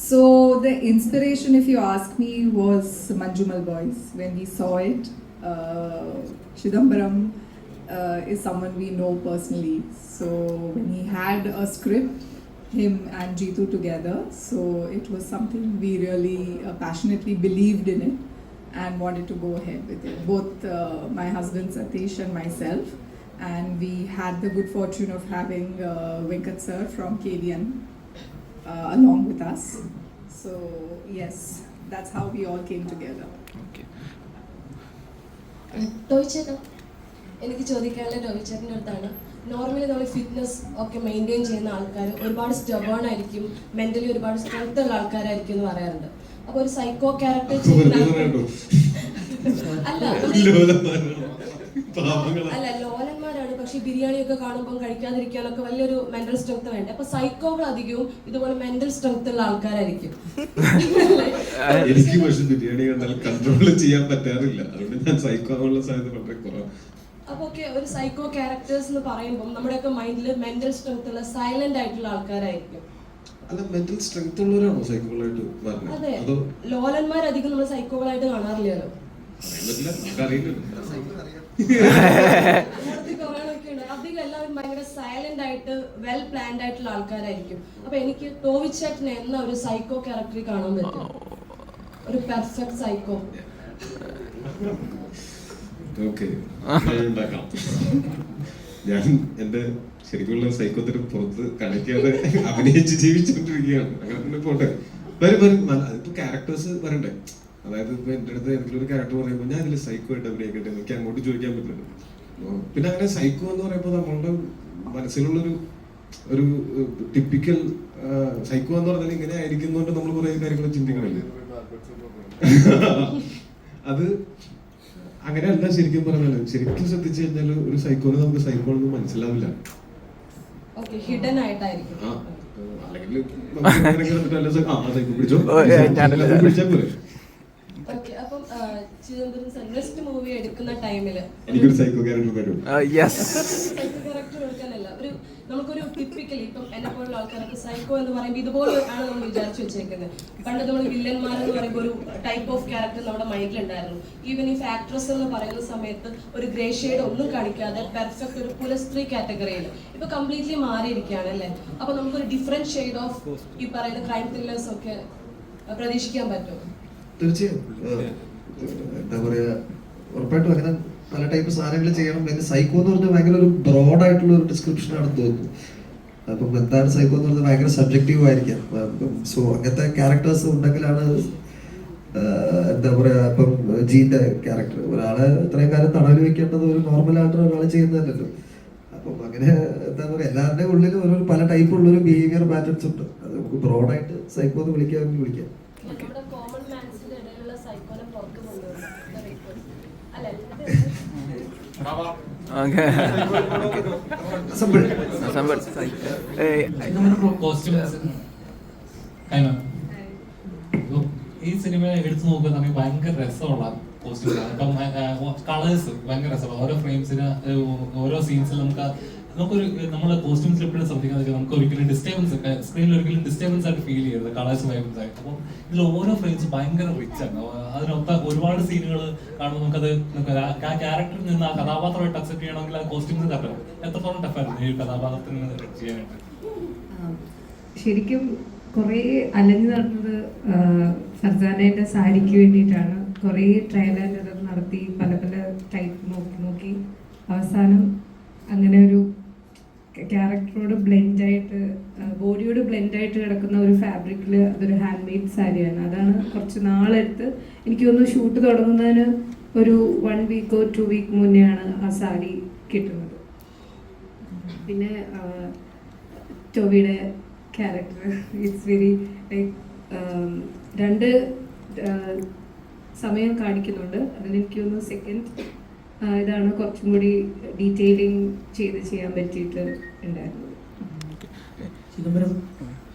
So the inspiration, if you ask me, was Manjumal Boys. When we saw it, Chidambaram is someone we know personally. So when he had a script, him and Jeetu together, so it was something we really passionately believed in it and wanted to go ahead with it. Both my husband Satish and myself. And we had the good fortune of having Venkat sir from KDN along with us. So yes, that's how we all came together. Okay. ടോയ്ച്ചേട്ടാ, എനിക്ക് ചോദിക്കാനുള്ള ടോയ്ച്ചേട്ടൻ്റെ അടുത്താണ്. Normally നമ്മൾ fitness ഒക്കെ maintain ചെയ്യുന്ന ആൾക്കാർ ഒരുപാട് stubborn ആയിരിക്കും, mentally ഒരുപാട് സ്ട്രെങ്ത് ഉള്ള ആൾക്കാരായിരിക്കും എന്ന് പറയാറുണ്ട്. അപ്പൊ ഒരു സൈക്കോ ക്യാരക്ടർ അല്ല അല്ല ലോലന്മാരാണ്, പക്ഷെ ബിരിയാണിയൊക്കെ കാണുമ്പോൾ കഴിക്കാതിരിക്കാനൊക്കെ വലിയൊരു മെന്റൽ സ്ട്രെങ്ത് വേണ്ടേ. അപ്പൊ സൈക്കോകൾ അധികവും ഇതുപോലെ മെന്റൽ സ്ട്രെങ്ത് ഉള്ള ആൾക്കാരായിരിക്കും. എനിക്ക് പക്ഷെ ബിരിയാണി കണ്ടാൽ കൺട്രോൾ ചെയ്യാൻ പറ്റാറില്ല, അതുകൊണ്ട് ഞാൻ സൈക്കോ ആവാനുള്ള സാധ്യത വളരെ കുറവാണ്. അപ്പൊ ഒരു സൈക്കോ ക്യാരക്ടേഴ്സ് എന്ന് പറയുമ്പോൾ നമ്മുടെയൊക്കെ മൈൻഡിൽ മെന്റൽ സ്ട്രെങ്ത് ഉള്ള സൈലന്റ് ആയിട്ടുള്ള ആൾക്കാരായിരിക്കും. അല്ല, മെന്റൽ സ്ട്രെങ്ത് ഉള്ളവരാണോ സൈക്കോകളായിട്ട് പറഞ്ഞത്? അതെ, ലോലന്മാരധികം നമ്മൾ സൈക്കോകളായിട്ട് കാണാറില്ലല്ലോ. അധികം എല്ലാവരും ഭയങ്കര സൈലന്റ് ആയിട്ട് വെൽ പ്ലാൻഡ് ആയിട്ടുള്ള ആൾക്കാരായിരിക്കും. അപ്പൊ എനിക്ക് ടോവിച്ചേട്ടനെ എന്ന ഒരു സൈക്കോ ക്യാരക്ടറിൽ കാണാൻ പറ്റും, ഒരു പെർഫെക്റ്റ് സൈക്കോ. ഞാൻ എന്റെ ശരിക്കുള്ള സൈക്കോത്തിന് പുറത്ത് കളിക്കാതെ അഭിനയിച്ച് ജീവിച്ചുകൊണ്ടിരിക്കുകയാണ്. അങ്ങനെ പോട്ടെ, വരും അതിപ്പോ ക്യാരക്ടേഴ്സ് വരണ്ടേ. അതായത് ഇപ്പൊ എന്റെ അടുത്ത് എന്തെങ്കിലും ഒരു ക്യാരക്ടർ പറയുമ്പോൾ ഞാൻ ഇതിൽ സൈക്കോ ആയിട്ട് അഭിനയിക്കട്ടെ, എനിക്ക് അങ്ങോട്ട് ചോദിക്കാൻ പറ്റില്ല. പിന്നെ അങ്ങനെ സൈക്കോ എന്ന് പറയുമ്പോൾ നമ്മളുടെ മനസ്സിലുള്ളൊരു ഒരു ടിപ്പിക്കൽ സൈക്കോ എന്ന് പറഞ്ഞാൽ ഇങ്ങനെ ആയിരിക്കുന്നതുകൊണ്ട് നമ്മൾ കുറെ കാര്യങ്ങൾ ചിന്തിക്കണല്ലേ. അത് അങ്ങനെയല്ല ശരിക്കും പറഞ്ഞാല്. ശരിക്കും ശ്രദ്ധിച്ചു കഴിഞ്ഞാൽ ഒരു സൈക്കോനെ നമുക്ക് സൈക്കോ ഒന്നും മനസ്സിലാവില്ല. ഹിഡൻ ആയിട്ടായിരിക്കും. അല്ലെങ്കിൽ പിടിച്ചാൽ പോലെ. അപ്പം ചിദംബരം നെക്സ്റ്റ് മൂവി എടുക്കുന്ന ടൈമില് എനിക്കൊരു സൈക്കോ ക്യാരക്ടർ സൈക്കോ ക്യാരക്ടർ എടുക്കാനല്ല, നമുക്കൊരു ടിപ്പിക്കലി ഇപ്പം എന്നെ പോലുള്ള ആൾക്കാർക്ക് സൈക്കോ എന്ന് പറയുമ്പോൾ ഇതുപോലെ ആണ് നമ്മൾ വിചാരിച്ചു വെച്ചേക്കുന്നത്. പണ്ട് നമ്മൾ വില്ലന്മാരെന്ന് പറയുമ്പോൾ ഒരു ടൈപ്പ് ഓഫ് ക്യാരക്ടർ നമ്മുടെ മൈൻഡിലുണ്ടായിരുന്നു. ഈവൻ ഈ ആക്ട്രസ് എന്ന് പറയുന്ന സമയത്ത് ഒരു ഗ്രേ ഷെയ്ഡ് ഒന്നും കാണിക്കാതെ പെർഫെക്റ്റ് ഒരു പുലസ്ത്രീ കാറ്റഗറിയിൽ ഇപ്പൊ കംപ്ലീറ്റ്ലി മാറിയിരിക്കുകയാണ് അല്ലേ. അപ്പൊ നമുക്കൊരു ഡിഫറെന്റ് ഷെയ്ഡ് ഓഫ് ഈ പറയുന്ന ക്രൈം ത്രില്ലേഴ്സ് ഒക്കെ പ്രതീക്ഷിക്കാൻ പറ്റും. തീർച്ചയായും എന്താ പറയാ, ഉറപ്പായിട്ടും അങ്ങനെ പല ടൈപ്പ് സാധനങ്ങൾ ചെയ്യണം. പിന്നെ സൈക്കോ എന്ന് പറഞ്ഞാൽ ഭയങ്കര ഒരു ബ്രോഡ് ആയിട്ടുള്ള ഒരു ഡിസ്ക്രിപ്ഷൻ ആണെന്ന് തോന്നുന്നു. അപ്പം എന്താണ് സൈക്കോ എന്ന് പറഞ്ഞാൽ ഭയങ്കര സബ്ജക്റ്റീവ് ആയിരിക്കാം. സോ അങ്ങനത്തെ ക്യാരക്ടേഴ്സ് ഉണ്ടെങ്കിലാണ് എന്താ പറയാ, ഇപ്പം ജീന്റെ ക്യാരക്ടർ ഒരാളെ ഇത്രയും കാലം തടവിൽ വെക്കേണ്ടത് ഒരു നോർമൽ ആയിട്ട് ഒരാൾ ചെയ്യുന്നതല്ലല്ലോ. അപ്പം അങ്ങനെ എന്താ പറയാ, എല്ലാവരുടെയും ഉള്ളിൽ ഓരോ പല ടൈപ്പുള്ള ഒരു ബിഹേവിയർ പാറ്റേൺസ് ഉണ്ട്. അത് നമുക്ക് ബ്രോഡായിട്ട് സൈക്കോ എന്ന് വിളിക്കാമെങ്കിൽ വിളിക്കാം. ഈ സിനിമ എടുത്തു നോക്കുകയാണെങ്കിൽ ഭയങ്കര രസമുള്ള കോസ്റ്റ്യൂമാണ്. ഇപ്പം കളേഴ്സ് ഭയങ്കര രസമാണ്. ഓരോ ഫ്രെയിംസിന് ഓരോ സീൻസിൽ നമുക്കൊരു നമ്മളെ കോസ്റ്റ്യൂംസിൽ എപ്പോഴും ശ്രദ്ധിക്കാൻ നമുക്ക് ഒരിക്കലും ഡിസ്റ്റർബൻസ് സ്ക്രീനിൽ ഒരിക്കലും ഡിസ്റ്റർബൻസ് ആയിട്ട് ഫീൽ ചെയ്യരുത്. കളേഴ്സ് വൈബൻസ് ആയിട്ട്. അപ്പം ഇതിൽ ഓരോ ഫ്രെയിംസും ഭയങ്കര റിച്ച് ആണ്. അതിനൊത്ത ഒരുപാട് സീനുകൾ കാണുമ്പോൾ നമുക്കത് ആ ക്യാരക്ടറിൽ നിന്ന് ആ കഥാപാത്രമായിട്ട് അക്സെപ്റ്റ് ചെയ്യണമെങ്കിൽ ആ കോസ്റ്റ്യൂംസ് ടഫാണ്. എത്രത്തോളം ടഫായിരുന്നു ഈ കഥാപാത്രത്തിന് ചെയ്യാനായിട്ട്? ശരിക്കും കുറേ അലഞ്ഞു നടന്നത് ഫർസാനയുടെ സാരിക്ക് വേണ്ടിയിട്ടാണ്. കുറേ ട്രയൽ ആൻഡ് എറർ നടത്തി പല പല ടൈപ്പ് നോക്കി അവസാനം അങ്ങനെ ഒരു ക്യാരക്ടറോട് ബ്ലെൻഡായിട്ട് ബോഡിയോട് ബ്ലെൻഡായിട്ട് കിടക്കുന്ന ഒരു ഫാബ്രിക്കിൽ അതൊരു ഹാൻഡ് മെയ്ഡ് സാരിയാണ്. അതാണ് കുറച്ച് നാളെടുത്ത് എനിക്ക് തോന്നുന്നു ഷൂട്ട് തുടങ്ങുന്നതിന് ഒരു 1 വീക്കോ 2 വീക്ക് മുന്നെയാണ് ആ സാരി കിട്ടുന്നത്. പിന്നെ ടോബിയുടെ ക്യാരക്ടർ ഇറ്റ്സ് വെരി ലൈക്ക് രണ്ട് സമയം കാണിക്കുന്നുണ്ട്. അതിനെനിക്ക് തോന്നുന്നു സെക്കൻഡ് ഇതാണ് കുറച്ചും കൂടി ഡീറ്റെയിലിംഗ് ചെയ്യാൻ പറ്റിയിട്ട് ഉണ്ടായിരുന്നു. ചിദംബരം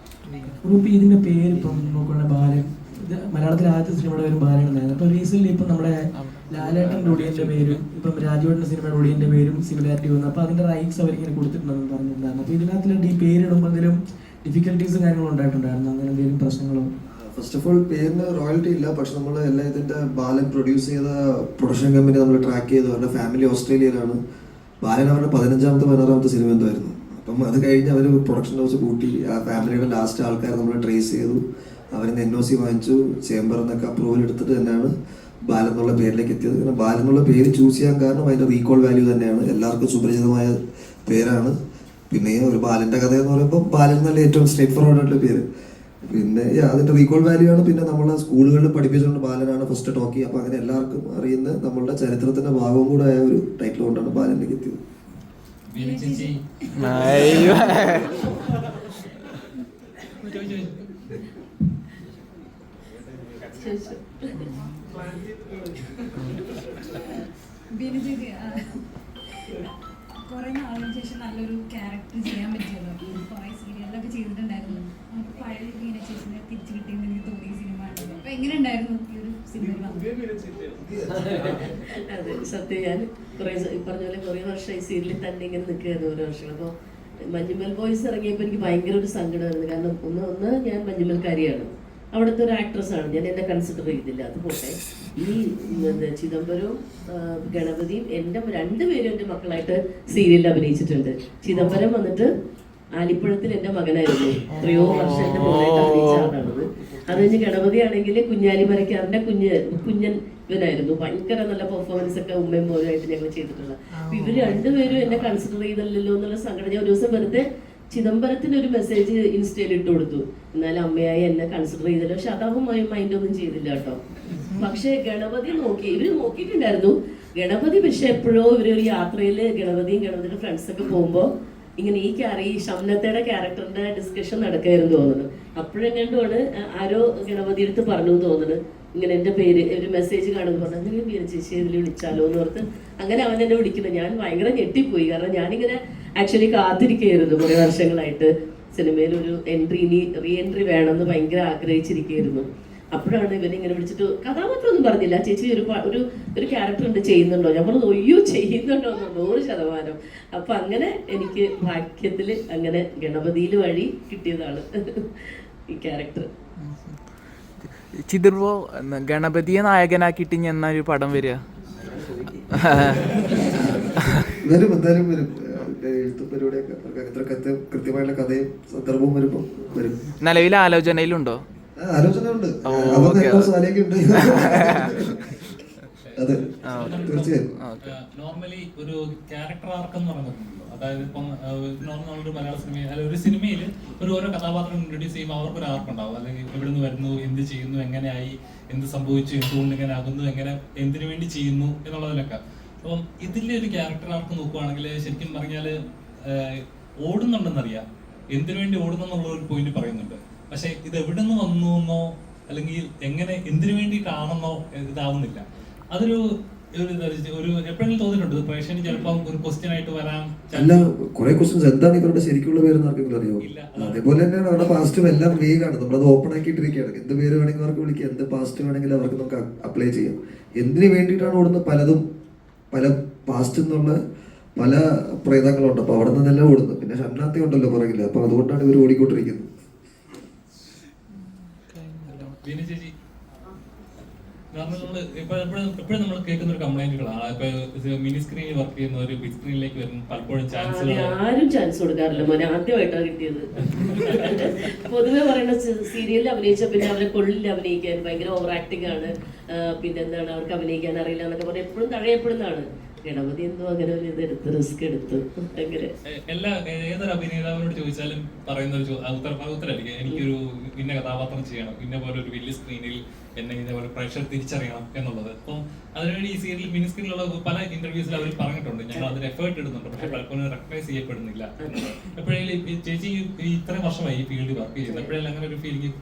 ഗ്രൂപ്പ് ഇതിന്റെ പേര് ഇപ്പം നോക്കുകയാണെങ്കിൽ ബാലൻ, ഇത് മലയാളത്തിലെ ആദ്യത്തെ സിനിമയുടെ പേരും ബാലൻ എന്നായിരുന്നു. അപ്പോൾ റീസെന്റ് ഇപ്പം നമ്മുടെ ലാലേട്ടൻ്റെ ഒടിയൻ്റെ പേരും ഇപ്പം രാജുവേട്ടൻ്റെ സിനിമയുടെ ഒടിയൻ്റെ പേരും സിമിലാരിറ്റി വന്നു. അപ്പോൾ അതിന്റെ റൈറ്റ്സ് അവരിങ്ങനെ കൊടുത്തിട്ടുണ്ടെന്ന് പറഞ്ഞിട്ടുണ്ടായിരുന്നു. അപ്പോൾ ഇതിനകത്ത് ഈ പേരിടുമ്പോൾ എന്തെങ്കിലും ഡിഫിക്കൽട്ടീസും കാര്യങ്ങളും ഉണ്ടായിട്ടുണ്ടായിരുന്നു? അങ്ങനെ എന്തെങ്കിലും പ്രശ്നങ്ങളോ? ഫസ്റ്റ് ഓഫ് ഓൾ പേരിന് റോയൽറ്റി ഇല്ല. പക്ഷെ നമ്മൾ എല്ലാ ഇതിന്റെ ബാലൻ പ്രൊഡ്യൂസ് ചെയ്ത പ്രൊഡക്ഷൻ കമ്പനി നമ്മൾ ട്രാക്ക് ചെയ്തു. അവരുടെ ഫാമിലി ഓസ്ട്രേലിയയിലാണ്. ബാലൻ അവരുടെ 15ാമത്തെ 16ാമത്തെ സിനിമ എന്തായിരുന്നു. അപ്പം അത് കഴിഞ്ഞ് അവർ പ്രൊഡക്ഷൻ ഹൗസ് കൂട്ടി ആ ഫാമിലിയുടെ ലാസ്റ്റ് ആൾക്കാർ നമ്മൾ ട്രേസ് ചെയ്തു. അവരിന്ന് NOC വാങ്ങിച്ചു. ചേംബറിൽ നിന്നൊക്കെ അപ്രൂവൽ എടുത്തിട്ട് തന്നെയാണ് ബാലൻ എന്നുള്ള പേരിലേക്ക് എത്തിയത്. കാരണം ബാലൻ എന്നുള്ള പേര് ചൂസ് ചെയ്യാൻ കാരണം അതിന്റെ റീകോൾ വാല്യൂ തന്നെയാണ്. എല്ലാവർക്കും സുപരിചിതമായ പേരാണ്. പിന്നെ ഒരു ബാലന്റെ കഥ എന്ന് പറയുമ്പോൾ ബാലൻ എന്നുള്ള ഏറ്റവും സ്ട്രേറ്റ് ഫോർവേഡ് ആയിട്ടുള്ള പേര്. പിന്നെ അതിന്റെ റീകോൾ വാല്യൂ ആണ്. പിന്നെ നമ്മളെ സ്കൂളുകളിൽ പഠിപ്പിച്ചുകൊണ്ട് ബാലനാണ് ഫസ്റ്റ് ടോക്കി. അപ്പൊ അങ്ങനെ എല്ലാവർക്കും അറിയുന്ന നമ്മളുടെ ചരിത്രത്തിന്റെ ഭാഗവും കൂടെ ആയ ഒരു ടൈറ്റിൽ കൊണ്ടാണ് ബാലനിലേക്ക് എത്തിയത്. ചോദിച്ചു. കുറെ നാളിന് ശേഷം നല്ലൊരു ക്യാരക്ടർ ചെയ്യാൻ പറ്റിയല്ലോ. കുറെ സീരിയലിലൊക്കെ ചെയ്തിട്ടുണ്ടായിരുന്നു. നമുക്ക് പഴയ ബീന ചേച്ചിനെ തിരിച്ചു കിട്ടിയെന്ന് എനിക്ക് തോന്നിയ സിനിമ ആണല്ലോ. അപ്പൊ എങ്ങനെ ഉണ്ടായിരുന്നു ഈ ഒരു സിനിമ? അതെ, സത്യം ഞാൻ കുറെ പറഞ്ഞ പോലെ കുറെ വർഷമായി സീരിയലിൽ തന്നെ ഇങ്ങനെ നിൽക്കുകയായിരുന്നു ഓരോ വർഷങ്ങൾ. അപ്പോൾ മഞ്ഞുമൽ ബോയ്സ് ഇറങ്ങിയപ്പോൾ എനിക്ക് ഭയങ്കര ഒരു സങ്കടമായിരുന്നു. കാരണം ഒന്ന് ഞാൻ മഞ്ഞുമൽക്കാരിയാണ്, അവിടുത്തെ ഒരു ആക്ട്രസ്സാണ് ഞാൻ, എന്നെ കൺസിഡർ ചെയ്തില്ല. അതുപോലെ ഈ ചിദംബരവും ഗണപതിയും എൻ്റെ രണ്ടുപേരും എൻ്റെ മക്കളായിട്ട് സീരിയലിൽ അഭിനയിച്ചിട്ടുണ്ട്. ചിദംബരം വന്നിട്ട് ആലിപ്പഴത്തിൽ എൻ്റെ മകനായിരുന്നു, എത്രയോ വർഷം എൻ്റെ മോനായിട്ട് അഭിനയിച്ച ആളാണത്. അത് കഴിഞ്ഞ് ഗണപതി ആണെങ്കിൽ കുഞ്ഞാലി മരക്കാറിൻ്റെ കുഞ്ഞൻ ഇവനായിരുന്നു. ഭയങ്കര നല്ല പെർഫോമൻസ് ഒക്കെ ഉമ്മയും മോനുമായിട്ട് ഞങ്ങൾ ചെയ്തിട്ടുള്ള. അപ്പൊ ഇവർ രണ്ടുപേരും എന്നെ കൺസിഡർ ചെയ്തല്ലോ എന്നുള്ള സങ്കടം. ഞാൻ ഒരു ദിവസം വെറുതെ ചിദംബരത്തിന് ഒരു മെസ്സേജ് ഇൻസ്റ്റയിൽ ഇട്ട് കൊടുത്തു, എന്നാലും അമ്മയായി എന്നെ കൺസിഡർ ചെയ്തല്ലോ. പക്ഷെ അതാവും മൈൻഡൊന്നും ചെയ്തില്ല കേട്ടോ. പക്ഷെ ഗണപതി ഇവര് നോക്കിയിട്ടുണ്ടായിരുന്നു. ഗണപതി പക്ഷെ എപ്പോഴോ ഇവരൊരു യാത്രയിൽ ഗണപതിയും ഗണപതിയുടെ ഫ്രണ്ട്സൊക്കെ പോകുമ്പോൾ ഇങ്ങനെ ഈ ഷംനത്തയുടെ ക്യാരക്ടറിന്റെ ഡിസ്കഷൻ നടക്കായിരുന്നു തോന്നുന്നു. അപ്പോഴെങ്ങാണ്ടുമാണ് ആരോ ഗണപതി എടുത്ത് പറഞ്ഞു തോന്നുന്നത്, ഇങ്ങനെ എൻ്റെ പേര് ഒരു മെസ്സേജ് കാണുമെന്ന് പറഞ്ഞു. അങ്ങനെ ബീന ചേച്ചി ഇതിൽ വിളിച്ചാലോ എന്ന് ഓർത്ത് അങ്ങനെ അവൻ എന്നെ വിളിക്കുന്നത്. ഞാൻ ഭയങ്കര ഞെട്ടിപ്പോയി. കാരണം ഞാനിങ്ങനെ ആക്ച്വലി കാത്തിരിക്കുകയായിരുന്നു കുറേ വർഷങ്ങളായിട്ട് സിനിമയിൽ ഒരു റീ എൻട്രി വേണമെന്ന് ഭയങ്കര ആഗ്രഹിച്ചിരിക്കുകയായിരുന്നു. അപ്പോഴാണ് ഇവനിങ്ങനെ വിളിച്ചിട്ട് കഥാപാത്രമൊന്നും പറഞ്ഞില്ല, ചേച്ചി ഒരു ക്യാരക്ടർ ഉണ്ട് ചെയ്യുന്നുണ്ടോ? ഞാൻ പറഞ്ഞു ഒയ്യോ ചെയ്യുന്നുണ്ടോ 100%. അപ്പൊ അങ്ങനെ എനിക്ക് ഭാഗ്യത്തിൽ അങ്ങനെ ഗണപതിയിൽ വഴി കിട്ടിയതാണ് ഈ ക്യാരക്ടർ. ചിതിർവോ ഗണപതിയെ നായകനാക്കിയിട്ട് ഇനി എന്നാ ഒരു പടം വരിക? വരും, എന്തായാലും വരും. എഴുത്തും പരിപാടിയൊക്കെ കൃത്യമായുള്ള കഥയും സന്ദർഭവും വരുമ്പോൾ വരും. നിലവിൽ ആലോചനയിലുണ്ടോ? ആലോചന ഉണ്ട്, ഉണ്ട്. അതെ, തീർച്ചയായും. നോർമലി ഒരു ക്യാരക്ടർ ആർക്ക് എന്ന് പറയുന്നുണ്ടല്ലോ, അതായത് ഇപ്പം നമ്മളൊരു മലയാള സിനിമയിൽ അല്ലെങ്കിൽ ഒരു സിനിമയിൽ ഓരോ കഥാപാത്രം ഇൻട്രൊഡ്യൂസ് ചെയ്യുമ്പോൾ അവർക്കൊരു ആർക്കുണ്ടാവും. അല്ലെങ്കിൽ എവിടെ നിന്ന് വരുന്നു, എന്ത് ചെയ്യുന്നു, എങ്ങനെയായി, എന്ത് സംഭവിച്ചു, എന്തുകൊണ്ട് ഇങ്ങനെ ആകുന്നു, എങ്ങനെ എന്തിനു വേണ്ടി ചെയ്യുന്നു എന്നുള്ളതിലൊക്കെ. അപ്പം ഇതിലെ ഒരു ക്യാരക്ടർ ആർക്ക് നോക്കുവാണെങ്കിൽ ശരിക്കും പറഞ്ഞാൽ ഓടുന്നുണ്ടെന്നറിയാം, എന്തിനു വേണ്ടി ഓടുന്നെന്നുള്ള ഒരു പോയിന്റ് പറയുന്നുണ്ട്. പക്ഷെ ഇത് എവിടെ നിന്ന് വന്നു എന്നോ അല്ലെങ്കിൽ എങ്ങനെ എന്തിനു വേണ്ടിയിട്ടാണെന്നോ ഇതാവുന്നില്ല. അതൊരു എപ്പോഴെങ്കിലും തോന്നിയിട്ടുണ്ട് പ്രേക്ഷകന് ചിലപ്പോൾ ഒരു ക്വസ്റ്റ്യൻ ആയിട്ട് വരാൻ അല്ല, കുറെ ക്വസ്റ്റ്യൻസ് എന്താണ് ഇവരുടെ ശരിക്കുള്ള പേരെന്ന് ആർക്കെങ്കിലും അറിയോ? അതേപോലെ തന്നെയാണ് അവരുടെ പാസ്റ്റും എല്ലാം വേഗാണ്, നമ്മളത് ഓപ്പൺ ആക്കിയിട്ടിരിക്കുകയാണ്. എന്ത് പേര് വേണമെങ്കിൽ അവർക്ക് വിളിക്കാം, എന്ത് പാസ്റ്റ് വേണമെങ്കിലും അവർക്ക് നമുക്ക് അപ്ലൈ ചെയ്യാം. എന്തിനു വേണ്ടിയിട്ടാണ് ഓടുന്നത്? പലതും പല പാസ്റ്റ് എന്നുള്ള പല പ്രേതങ്ങളുണ്ട്, അപ്പൊ അവിടെ നിന്നെല്ലാം ഓടുന്നത്. പിന്നെ ഷംനാത്തി ഉണ്ടല്ലോ പുറകില്ല, അപ്പൊ അതുകൊണ്ടാണ് ഇവർ ഓടിക്കൊണ്ടിരിക്കുന്നത്. ചേച്ചി എപ്പോഴും നമ്മൾ കേൾക്കുന്ന ഒരു കംപ്ലൈന്റുകളാണ്, ഇപ്പൊ മിനി സ്ക്രീനിൽ വർക്ക് ചെയ്യുന്ന ഒരു ബിഗ് സ്ക്രീനിലേക്ക് വരുന്ന പലപ്പോഴും ആരും ചാൻസ് കൊടുക്കാറില്ല മോനെ, ആദ്യമായിട്ടാണ് കിട്ടിയത്. പൊതുവെ പറയുന്ന സീരിയലിൽ അഭിനയിച്ച പിന്നെ അവരെ കൊള്ളിൽ അഭിനയിക്കാൻ ഭയങ്കര ഓവർ ആക്ടിംഗ് ആണ്, പിന്നെ എന്താണ് അവർക്ക് അഭിനയിക്കാൻ അറിയില്ല എന്നൊക്കെ പറഞ്ഞ് എപ്പോഴും തഴയപ്പെടുന്നതാണ്. ഗണപതി എന്തോ അങ്ങനെ ഒരു ഇതെടുത്ത് റിസ്ക് എടുത്ത് അങ്ങനെ ഏതൊരു അഭിനേതാവിനോട് ചോദിച്ചാലും പറയുന്ന ഒരു ഉത്തരമായിരിക്കും, എനിക്കൊരു ഇന്ന കഥാപാത്രം ചെയ്യണം, ഇന്ന പോലെ ഒരു വലിയ സ്ക്രീനിൽ എന്നെ ഇതേപോലെ പ്രേക്ഷകർ തിരിച്ചറിയണം എന്നുള്ളത്. അപ്പം അതിനുവേണ്ടി ഈ സീരിയൽ മിനി സ്ക്രീനിലുള്ള പല ഇന്റർവ്യൂസിൽ അവർ പറഞ്ഞിട്ടുണ്ട്, ഞങ്ങൾ അതിന് എഫേർട്ട് ഇടുന്നുണ്ട്, പക്ഷെ പലപ്പോഴും റെക്കഗ്നൈസ് ചെയ്യപ്പെടുന്നില്ല. എപ്പോഴെങ്കിലും ചേച്ചി ഇത്രയും വർഷമായി ഈ ഫീൽഡിൽ വർക്ക് ചെയ്യുന്നത്, എപ്പോഴെങ്കിലും അങ്ങനെ ഒരു ഫീലിംഗ്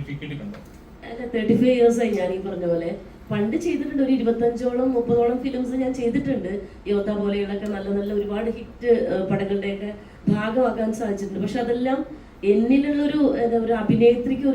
കിട്ടിയിട്ടുണ്ടോ? അല്ല, 35 ഇയേഴ്സായി ഞാൻ ഈ പറഞ്ഞ പോലെ പണ്ട് ചെയ്തിട്ടുണ്ട്. ഒരു 25ഓളം 30ഓളം ഫിലിംസ് ഞാൻ ചെയ്തിട്ടുണ്ട്. യോദ്ധ പോലെയുള്ളൊക്കെ നല്ല നല്ല ഒരുപാട് ഹിറ്റ് പടങ്ങളുടെയൊക്കെ ഭാഗമാക്കാൻ സാധിച്ചിട്ടുണ്ട്. പക്ഷെ അതെല്ലാം എന്നിലുള്ളൊരു ഒരു അഭിനേത്രിക്ക്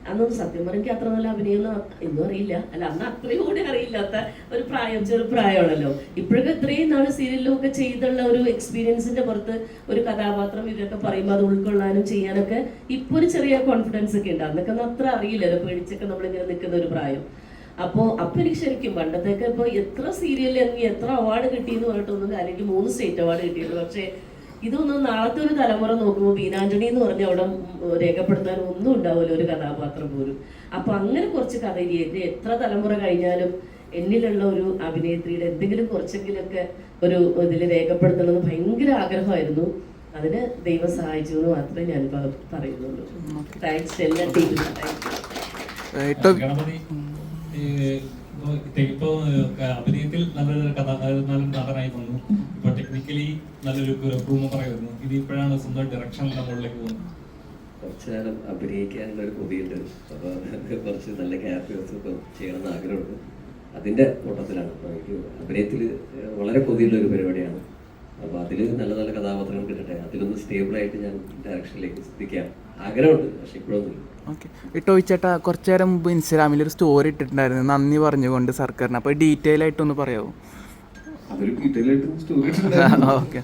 അന്നൊന്നും സത്യം പറഞ്ഞെങ്കിൽ അത്ര നല്ല അഭിനയം എന്നും അറിയില്ല, അല്ല അന്ന് അത്രയും കൂടെ അറിയില്ലാത്ത ഒരു ചെറുപ്രായമാണല്ലോ. ഇപ്പോഴൊക്കെ ഇത്രയും നാൾ സീരിയലിലും ഒക്കെ ചെയ്തുള്ള ഒരു എക്സ്പീരിയൻസിന്റെ പുറത്ത് ഒരു കഥാപാത്രം ഇവരൊക്കെ പറയുമ്പോൾ അത് ഉൾക്കൊള്ളാനും ചെയ്യാനൊക്കെ ഇപ്പൊ ഒരു ചെറിയ കോൺഫിഡൻസ് ഒക്കെ ഉണ്ട്. അന്നൊക്കെ അത്ര അറിയില്ലല്ലോ, പേടിച്ചൊക്കെ നമ്മളിങ്ങനെ നിൽക്കുന്ന ഒരു പ്രായം. അപ്പൊ എനിക്ക് ശരിക്കും പണ്ടത്തൊക്കെ ഇപ്പൊ എത്ര സീരിയലിൽ ഇറങ്ങി എത്ര അവാർഡ് കിട്ടിയെന്ന് പറഞ്ഞിട്ടൊന്നും അല്ലെങ്കിൽ 3 സ്റ്റേറ്റ് അവാർഡ് കിട്ടിയുള്ളൂ. പക്ഷെ ഇതൊന്നും നാളത്തെ ഒരു തലമുറ നോക്കുമ്പോൾ ബീനാന്റണി എന്ന് പറഞ്ഞ അവിടെ രേഖപ്പെടുത്താൻ ഒന്നും ഉണ്ടാവില്ല, ഒരു കഥാപാത്രം പോലും. അപ്പൊ അങ്ങനെ കുറച്ച് കഥ എത്ര തലമുറ കഴിഞ്ഞാലും എന്നിലുള്ള ഒരു അഭിനേത്രിയുടെ എന്തെങ്കിലും കുറച്ചെങ്കിലൊക്കെ ഒരു ഇതിൽ രേഖപ്പെടുത്തണമെന്ന് ഭയങ്കര ആഗ്രഹമായിരുന്നു. അതിന് ദൈവം സഹായിച്ചു എന്ന് മാത്രമേ ഞാൻ പറയുന്നുള്ളൂ. താങ്ക്സ് എല്ലാ ടീമിനും. ഇപ്പൊ അഭിനയത്തിൽ നല്ലൊരു നടനായി വന്നു, ഇപ്പൊ ടെക്നിക്കലി നല്ലൊരു പ്രൂവ് പറയുന്നു. ഇത് ഇപ്പോഴാണ് സ്വന്തം ഡയറക്ഷനിലെ മുകളിലേക്ക് പോകുന്നത്. കുറച്ച് നേരം അഭിനയിക്കാനുള്ള ഒരു കൊതിയുണ്ട്. അപ്പോൾ കുറച്ച് നല്ല ക്യാരക്ടേഴ്സ് ഇപ്പോൾ ചെയ്യണമെന്ന് ആഗ്രഹമുണ്ട്. അതിൻ്റെ ഓട്ടത്തിലാണ്. അപ്പോൾ എനിക്ക് അഭിനയത്തിൽ വളരെ കൊതിയുള്ള ഒരു പരിപാടിയാണ്. അപ്പോൾ അതിൽ നല്ല നല്ല കഥാപാത്രങ്ങൾ കിട്ടട്ടെ, അതിലൊന്ന് സ്റ്റേബിളായിട്ട് ഞാൻ ഡയറക്ഷനിലേക്ക് ശ്രദ്ധിക്കാം ആഗ്രഹമുണ്ട്. പക്ഷെ ഇപ്പോഴൊന്നും. ഓക്കെ. ഈ ടോയ് ചേട്ടാ കുറച്ച് നേരം മുമ്പ് ഇൻസ്റ്റാഗ്രാമിൽ ഒരു സ്റ്റോറി ഇട്ടിട്ടുണ്ടായിരുന്നു നന്ദി പറഞ്ഞുകൊണ്ട് സർക്കാരിന്. അപ്പോൾ ഡീറ്റെയിൽ ആയിട്ടൊന്ന് പറയാമോ? അതൊരു ഡീറ്റെയിൽ ആയിട്ട് സ്റ്റോറി. ഓക്കെ.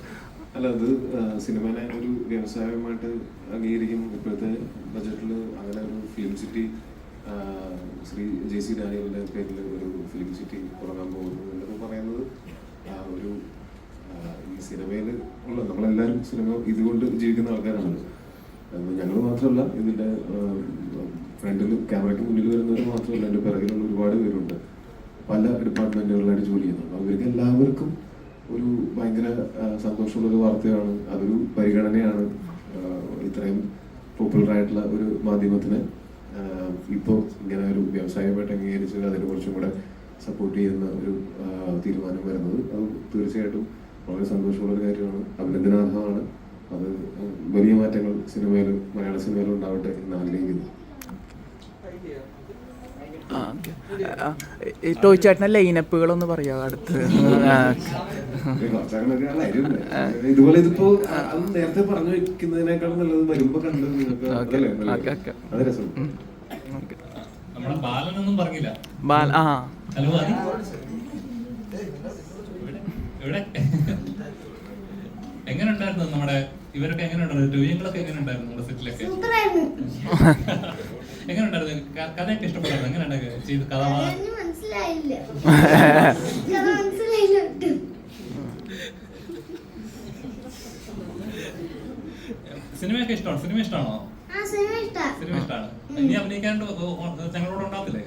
അല്ല, അത് സിനിമനെ ഒരു വ്യവസായമായിട്ട് അംഗീകരിക്കും. ഇപ്പോഴത്തെ ബജറ്റിൽ അങ്ങനെ ഒരു ഫിലിം സിറ്റി ശ്രീ JC ഡാനിയലിൻ്റെ പേരിൽ ഒരു ഫിലിം സിറ്റി തുടങ്ങാൻ പോകുന്നു എന്നൊക്കെ പറയുന്നത് ഒരു ഈ സിനിമയിൽ ഉള്ള നമ്മളെല്ലാവരും സിനിമ ഇതുകൊണ്ട് ജീവിക്കുന്ന ആൾക്കാരാണ്. ഞങ്ങൾ മാത്രമല്ല, ഇതിൻ്റെ ഫ്രണ്ടിൽ ക്യാമറയ്ക്ക് മുന്നിൽ വരുന്നവർ മാത്രമല്ല, എൻ്റെ പിറകിലുള്ള ഒരുപാട് പേരുണ്ട്. പല ഡിപ്പാർട്ട്മെൻറ്റുകളിലായിട്ട് ജോലി ചെയ്യുന്നുണ്ട്. അവർക്ക് എല്ലാവർക്കും ഒരു ഭയങ്കര സന്തോഷമുള്ളൊരു വാർത്തയാണ്. അതൊരു പരിഗണനയാണ്. ഇത്രയും പോപ്പുലറായിട്ടുള്ള ഒരു മാധ്യമത്തിന് ഇപ്പോൾ ഇങ്ങനെ ഒരു വ്യവസായമായിട്ട് അംഗീകരിച്ച് അതിന് കുറച്ചും കൂടെ സപ്പോർട്ട് ചെയ്യുന്ന ഒരു തീരുമാനം വരുന്നത് അത് തീർച്ചയായിട്ടും വളരെ സന്തോഷമുള്ളൊരു കാര്യമാണ്, അഭിനന്ദനാർഹമാണ്. അത് വലിയ മാറ്റങ്ങൾ സിനിമയിൽ, മലയാള സിനിമയിൽ ഉണ്ടാവട്ടെ എന്ന് ആഗ്രഹിക്കുന്നു. ഈ ടോയ് ചേട്ടൻ്റെ ലൈനപ്പുകളൊന്ന് പറയാമോ അടുത്ത്? ഇതുപോലെ ഇതിപ്പോ നേരത്തെ പറഞ്ഞു വെക്കുന്നതിനേക്കാളും നല്ലത് വരുമ്പോ കണ്ടത് നിങ്ങൾക്ക് അത് രസം. നമ്മുടെ ബാലനൊന്നും പറഞ്ഞില്ല. ഹലോ, ഇവിടെ എങ്ങനെ ഉണ്ടായിരുന്നു നമ്മുടെ ഇവരൊക്കെ? എങ്ങനെ ഉണ്ടായിരുന്നു? ടൂയങ്ങളൊക്കെ എങ്ങനെ ഉണ്ടായിരുന്നു നമ്മുടെ സെറ്റിലൊക്കെ? എങ്ങനെ ഉണ്ടായിരുന്നു? കഥയൊക്കെ ഇഷ്ടപ്പെടായിരുന്നു? എങ്ങനെ ചെയ്ത് കഥ? സിനിമയൊക്കെ ഇഷ്ടമാണ്? സിനിമ ഇഷ്ടമാണോ? സിനിമ ഇഷ്ടമാണ്. ഇനി അഭിനയിക്കാണ്ട് ഞങ്ങളോട് ഉണ്ടാകത്തില്ലേ?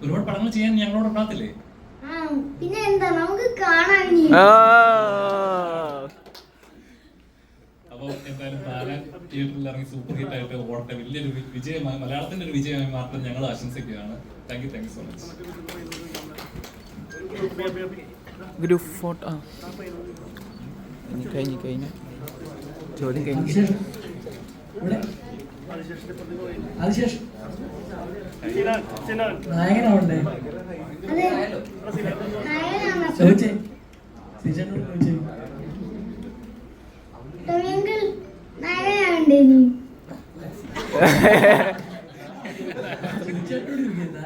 ഒരുപാട് പടങ്ങൾ ചെയ്യാൻ ഞങ്ങളോട് ഉണ്ടാകത്തില്ലേ? പിന്നെ എന്താ, നമുക്ക് കാണാൻ. അപ്പോൾ എന്തായാലും ബാലൻ തിയേറ്ററിൽ ഇറങ്ങി സൂപ്പർ ഹിറ്റ് ആയിട്ട് ഓടട്ടെ, വലിയൊരു വിജയമായി, മലയാളത്തിന്റെ ഒരു വിജയമായി മാറ്റാൻ ഞങ്ങൾ ആശംസിക്കുകയാണ്. Thank you so much. Group photo കഴിഞ്ഞു ചോദ്യം കഴിഞ്ഞു. അതിശേഷം നായകനാവണ്ടേ? ചോദിച്ചേ, ശ്രീചേട്ടനോട് ചോദിച്ചേ.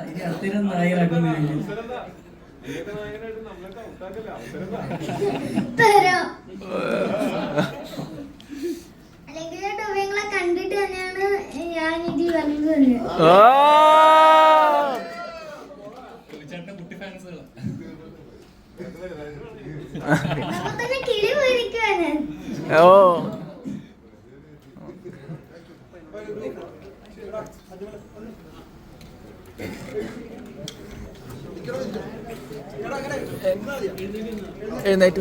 ഇനി അടുത്തേരം നായകനാക്കുന്നു. അല്ലെങ്കിൽ ടൊവിങ്ങളെ കണ്ടിട്ട് തന്നെയാണ് ഞാൻ ഇത് വന്നത്. കുട്ടി ഫാൻസുകൾ കിളി പോയിരിക്കുവാണ്. എഴുന്നേറ്റ്